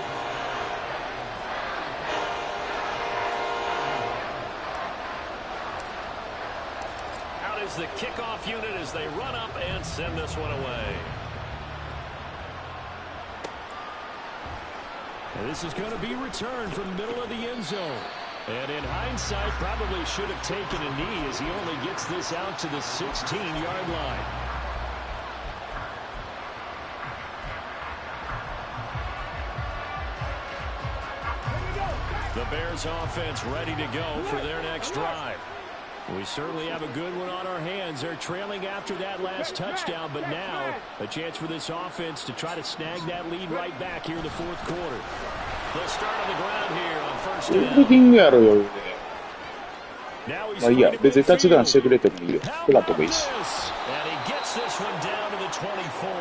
Out is the kickoff unit as they run up and send this one away. And this is going to be returned from the middle of the end zone. And in hindsight, probably should have taken a knee as he only gets this out to the 16-yard line. The Bears offense ready to go for their next drive. We certainly have a good one on our hands. They're trailing after that last touchdown, but now a chance for this offense to try to snag that lead right back here in the fourth quarter. They'll start on the ground here on first
エブリティ
down.
ングやろよ。
Now he's
まあいいや、
free to
別にタッチダウン
midfield.
してくれてもいいよ。
How
手が
about
ともいいし。
this? And he gets this one down to the 24.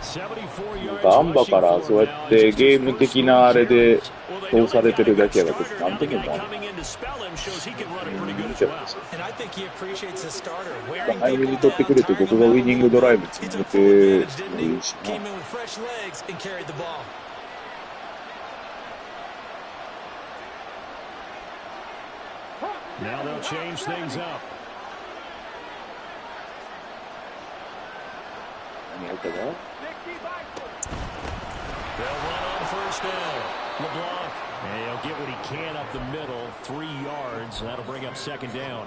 74
なん
yards
かアンバ
rushing
からそう
for
や
him
っ
now.
て
Just
ゲ
his
ーム
first
的
three
なあれで
carries. Well, they know
通さ
they
れて
got a
るだ
good
けやが別
starter.
に
Now
何
the
とも
guy
思わない。
coming in to spell him shows he can run it pretty good
見
as
ても
well.
いいし。
And I think he appreciates his starter. Wearing
早め
people
に取って
down,
くれて
tiring
僕がウ
them
ィ
out
ニ
a
ング
little
ドライ
bit.
ブ
He
決め
took full
て
advantage,
も
didn't
い
he?
いしな。
Came in with fresh legs and carried the ball.
Now they'll change things up.
何やるかな
They'll run on first down. LeBlanc. And he'll get what he can up the middle. 3 yards. And that'll bring up second down.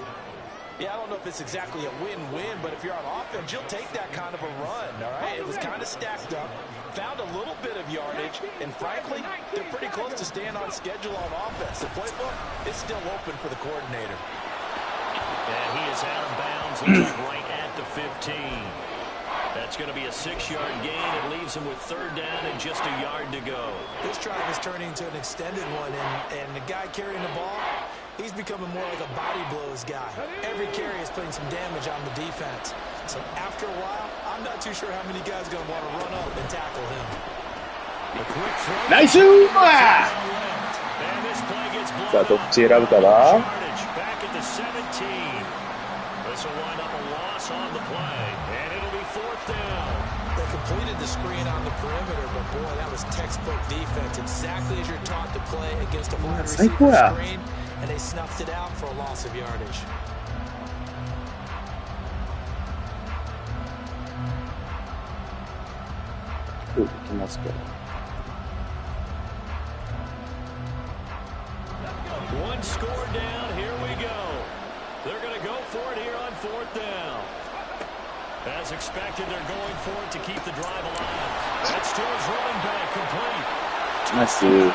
Yeah, I don't know if it's exactly a win-win, but if you're on offense, you'll take that kind of a run, all right? It was kind of stacked up, found a little bit of yardage, and frankly, they're pretty close to staying on schedule on offense. The playbook is still open for the coordinator.
And he is out of bounds. Looks like right at the 15. That's going to be a 6-yard gain. It leaves him with third down and just a yard to go.
This drive is turning into an extended one, and the guy carrying the ball, he's becoming more like a body blows guy. Every carry is putting some damage on the defense. So after a while, I'm not too sure how many guys are going to want to run up and tackle him.
A quick throw.
ナイスー
And this play gets blown
さあ、どっ
up.
ち選ぶかな
Yardage back at the 17. This will wind up a loss on the play, and it'll be fourth down.
They completed the screen on the perimeter, but boy, that was textbook defense. Exactly as you're taught to play against a wide receiver
最高や。
screen, and they snuffed it out for a loss of yardage.
今日できますから。
One score down. Here we go. They're going to go for it here on fourth down. As expected, they're going for it to keep the drive alive. That's to his running back, complete.
ナイス。
A great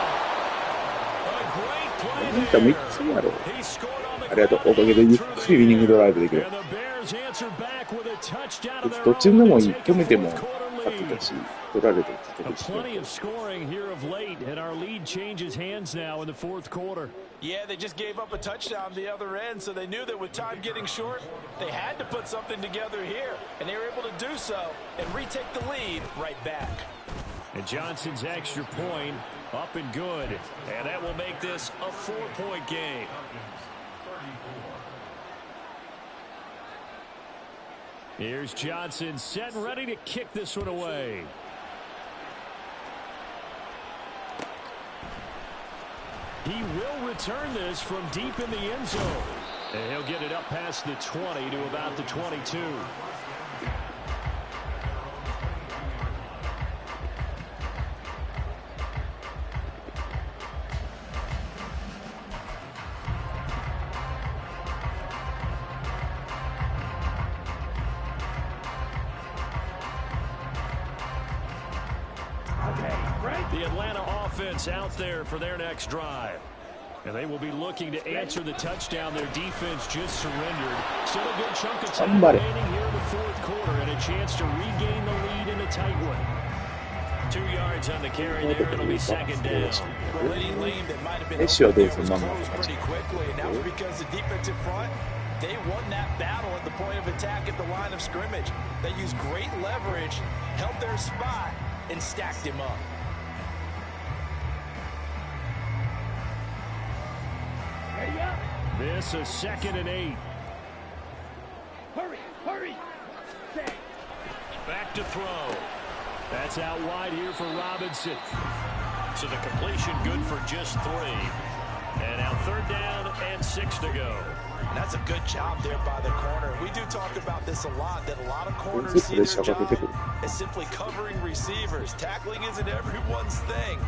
play
なんかめっ
there.
ちゃやろ。
He scored on the
ありがとう。おかげでゆっくりウィニングドライブできる。
And the Bears answer back with a touchdown of their
どっちでも
own
いい。
to
止め
take
て
a
も
fourth quarter
勝って
lead.
たし、取られても勝てるし。
Plenty of scoring here of late, and our lead changes hands now in the fourth quarter.
Yeah, they just gave up a touchdown the other end, so they knew that with time getting short, they had to put something together here, and they were able to do so and retake the lead right back.
And Johnson's extra point up and good, and that will make this a 4-point game. Here's Johnson set and ready to kick this one away. He will return this from deep in the end zone. And he'll get it up past the 20 to about the 22. The Atlanta offense out there for their next drive. And they will be looking to answer the touchdown their defense just surrendered. Still a good chunk of time remaining here in the fourth quarter and a chance to regain the lead in a tight one. 2 yards on the carry there. It'll be second down.
Relating lane that might have been
Let's show
open there
this
was
one.
closed pretty quickly, and that was because the defensive front, they won that battle at the point of attack at the line of scrimmage. They used great leverage, held their spot, and stacked him up.
This is 2nd and 8.
Hurry, hurry. Stay.
Back to throw. That's out wide here for Robinson. So the completion good for just 3. And now 3rd down and 6 to go.
And that's a good job there by the corner. We do talk about this a lot, that a lot of corners see their job as simply covering receivers. Tackling isn't everyone's thing.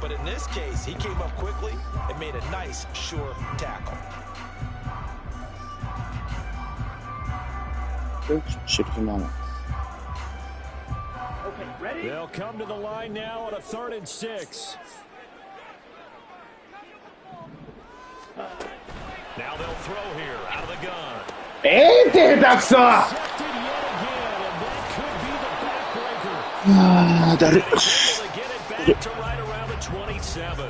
But in this case, he came up quickly and made a nice, sure tackle.
Okay, ready?
They'll come to the line now on a 3rd and 6. Now Now they'll throw here out of the gun.
手下手くそ。
Intercepted yet again, and that could be the backbreaker.
だる。
And he's able to get it back to right around the 27.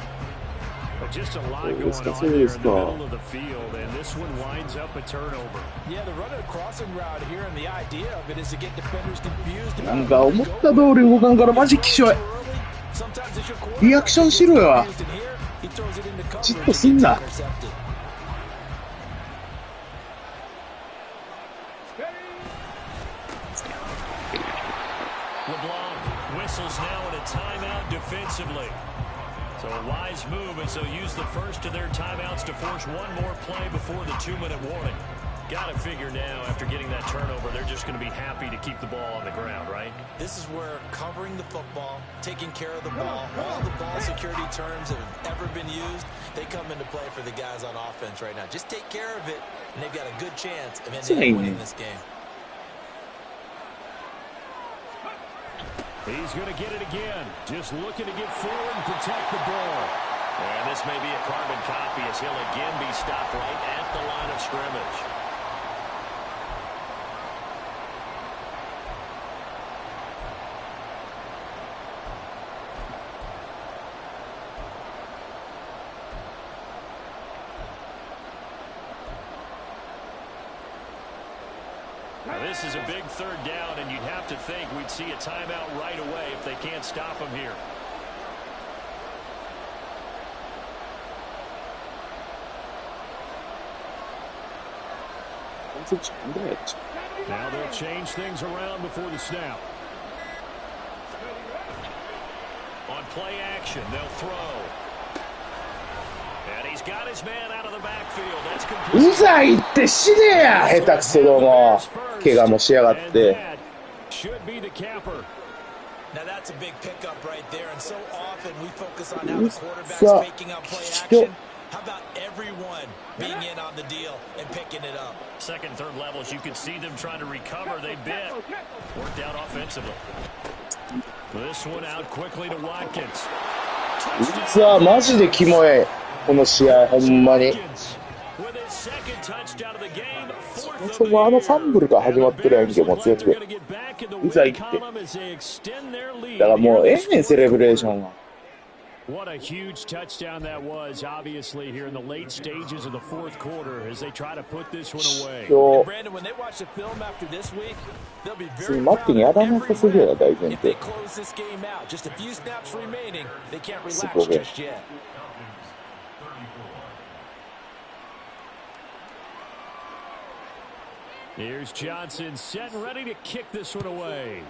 But just a lot going on there in the middle of the field, and this one winds up a turnover.
Yeah, they're running a crossing route here, and the idea of it is to get defenders confused.
なんか思った通り動かんからマジきしょい。リアクションしろよ。じっとすんな。
LeBlanc whistles now in a timeout defensively. So a wise move as they'll use the first of their timeouts to force one more play before the 2-minute warning. Got to figure now, after getting that turnover, they're just going to be happy to keep the ball on the ground, right?
This is where covering the football, taking care of the ball, all the ball security terms that have ever been used, they come into play for the guys on offense right now. Just take care of it, and they've got a good chance of winning this game.
He's going to get it again. Just looking to get forward and protect the ball. And this may be a carbon copy as he'll again be stopped right at the line of scrimmage. Now this is a big third down, and you'd have to think we'd see a timeout right away if they can't stop him here. Now they'll change things around before the snap. On play action, they'll throw. And he's got his man out of the backfield. That's complete.
うざいって死ねや。下手くそども。怪我もしやがって。
Should be the capper.
Now that's a big pickup right there, and so often we focus on how the quarterback's faking out play action. How about everyone being in on the deal and picking it up?
Second, third levels, you can see them trying to recover. They bit. Worked out offensively. This one out quickly to Watkins.
さあマジでキモいこの試合ほんまに。そこあのファンブルが始まってるやんけもう全部。うざいって。だからもうええねんセレブレーションは。
What a huge touchdown that was, obviously, here in the late stages of the fourth quarter as they try to put this one away.
And Brandon, when they watch the film after this week, they'll be very proud of every win. If they close this game out, just a few snaps remaining, they can't relax just yet.
Here's Johnson set and ready to kick this one away.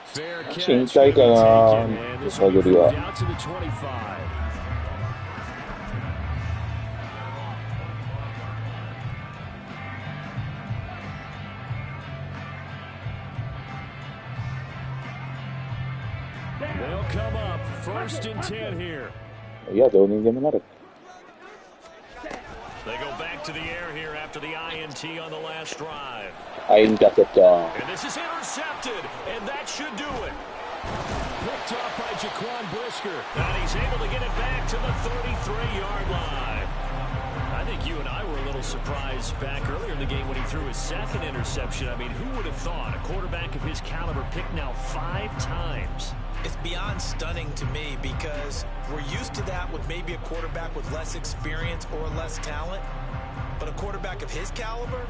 Fair catch. And this one will go down to the 25. They'll come up 1st and 10 here.
Yeah, don't need them another.
They go back to the air here after the INT on the last drive.
And
this is intercepted, and that should do it. Picked up by Jaquan Brisker, and he's able to get it back to the 33-yard line. I think you and I were a little surprised back earlier in the game when he threw his second interception. I mean, who would have thought a quarterback of his caliber picked now 5 times?
It's beyond stunning to me because we're used to that with maybe a quarterback with less experience or less talent. But a quarterback of his caliber,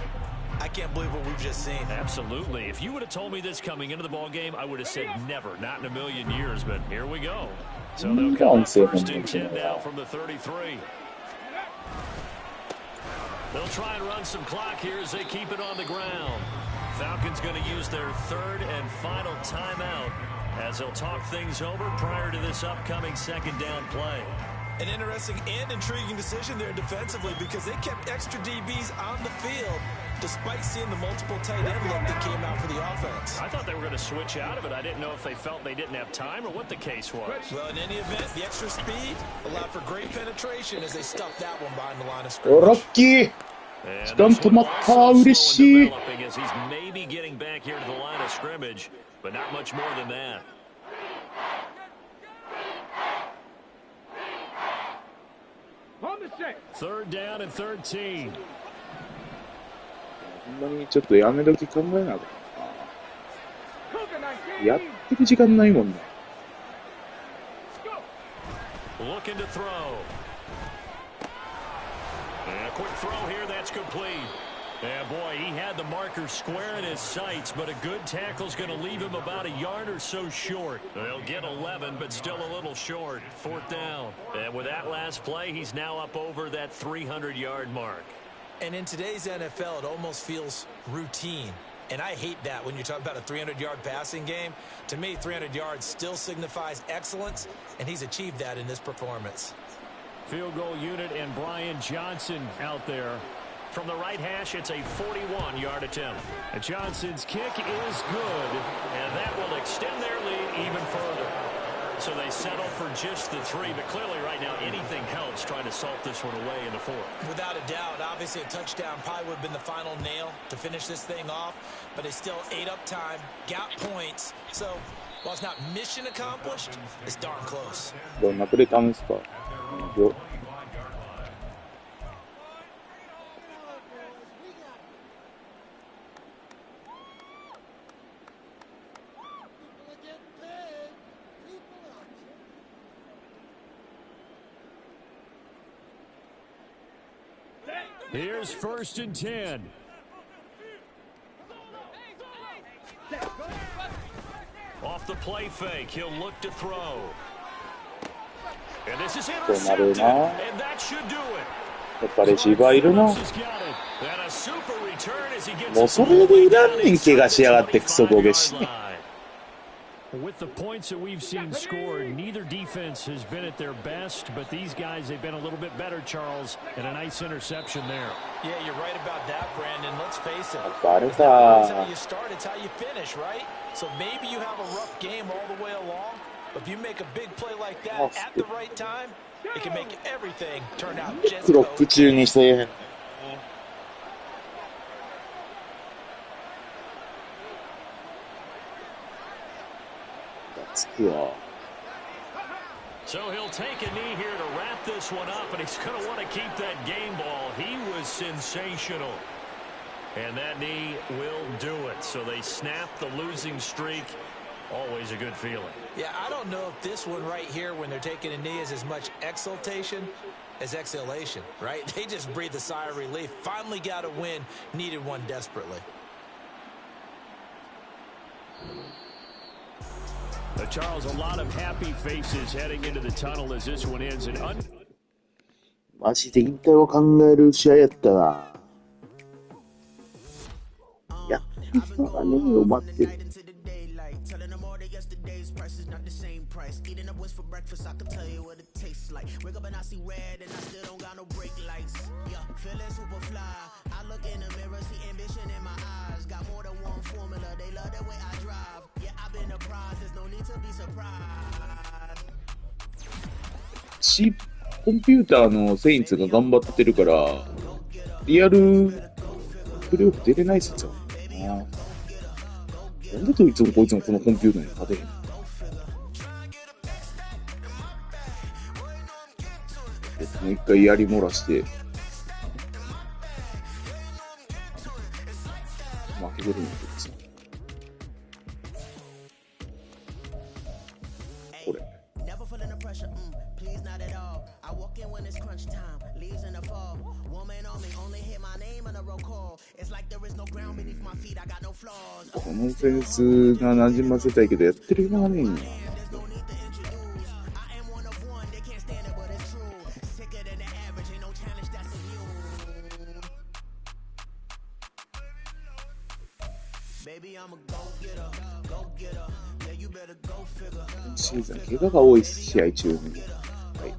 I can't believe what we've just seen.
Absolutely. If you would have told me this coming into the ball game, I would have said never, not in a million years. But here we go. So they'll come up 1st and 10 now from the 33. They'll try and run some clock here as they keep it on the ground. Falcons going to use their 3rd and final timeout as they'll talk things over prior to this upcoming 2nd down play.
An interesting and intriguing decision there defensively because they kept extra DBs on the field despite seeing the multiple tight end look that came out for the offense.
I thought they were going to switch out of it. I didn't know if they felt they didn't have time or what the case was.
Well, in any event, the extra speed allowed for great penetration as they stuffed that one behind the line of scrimmage.
Rocky! As
he's maybe getting back here to the line of scrimmage, but not much more than that.
On the set.
Third down and 13.
ほんまにちょっとやめ時考えなあかんな。
Cougar 19.
やってる時間ないもんな。
Looking to throw. And a quick throw here, that's complete. Yeah, boy, he had the marker square in his sights, but a good tackle's going to leave him about a yard or so short. They'll get 11, but still a little short. Fourth down. And with that last play, he's now up over that 300-yard mark.
And in today's NFL, it almost feels routine. And I hate that when you're talking about a 300-yard passing game. To me, 300 yards still signifies excellence, and he's achieved that in this performance.
Field goal unit and Brian Johnson out there. From the right hash, it's a 41-yard attempt. And Johnson's kick is good, and that will extend their lead even further. So they settle for just the 3, but clearly right now anything helps trying to salt this one away in the 4th.
Without a doubt, obviously a touchdown probably would have been the final nail to finish this thing off, but it's still ate up time, got points. So while it's not mission accomplished, it's darn close.
どんなプレー試すか。
Here's 1st and 10. Off the play fake, he'll look to throw. And this is intercepted, and that should do it.
やっぱレシーバーいるな。
And a super return as he gets
もうそれでいらんねん、怪我しやがってクソボケし。
With the points that we've seen scored, neither defense has been at their best, but these guys, they've been a little bit better, Charles, and a nice interception there.
Yeah, you're right about that, Brandon. Let's face it.
バレ
It's not always
た。
how you start, it's how you finish, right? So maybe you have a rough game all the way along, but if you make a big play like that at the right time, it can make everything turn out just
クロック中にせえへん。つくわ。
So he'll take a knee here to wrap this one up, and he's going to want to keep that game ball. He was sensational. And that knee will do it. So they snap the losing streak. Always a good feeling.
Yeah, I don't know if this one right here, when they're taking a knee, is as much exultation as exhalation, right? They just breathe a sigh of relief. Finally got a win, needed one desperately.
Charles, a lot of happy faces heading into the tunnel as this one ends. And
マジで引退を考える試合やったな。やってる人がね、埋まってる。コンピューターのセインツが頑張ってるから、リアルプレーオフ出れない説やな。なんでどいつもこいつもこのコンピューターに勝てへんの？もう一回やり漏らして負けてるんだけどさ。これ。このセンスが馴染ませたいけどやってる暇がねえんや。シーズン怪我が多い試合中に。はい。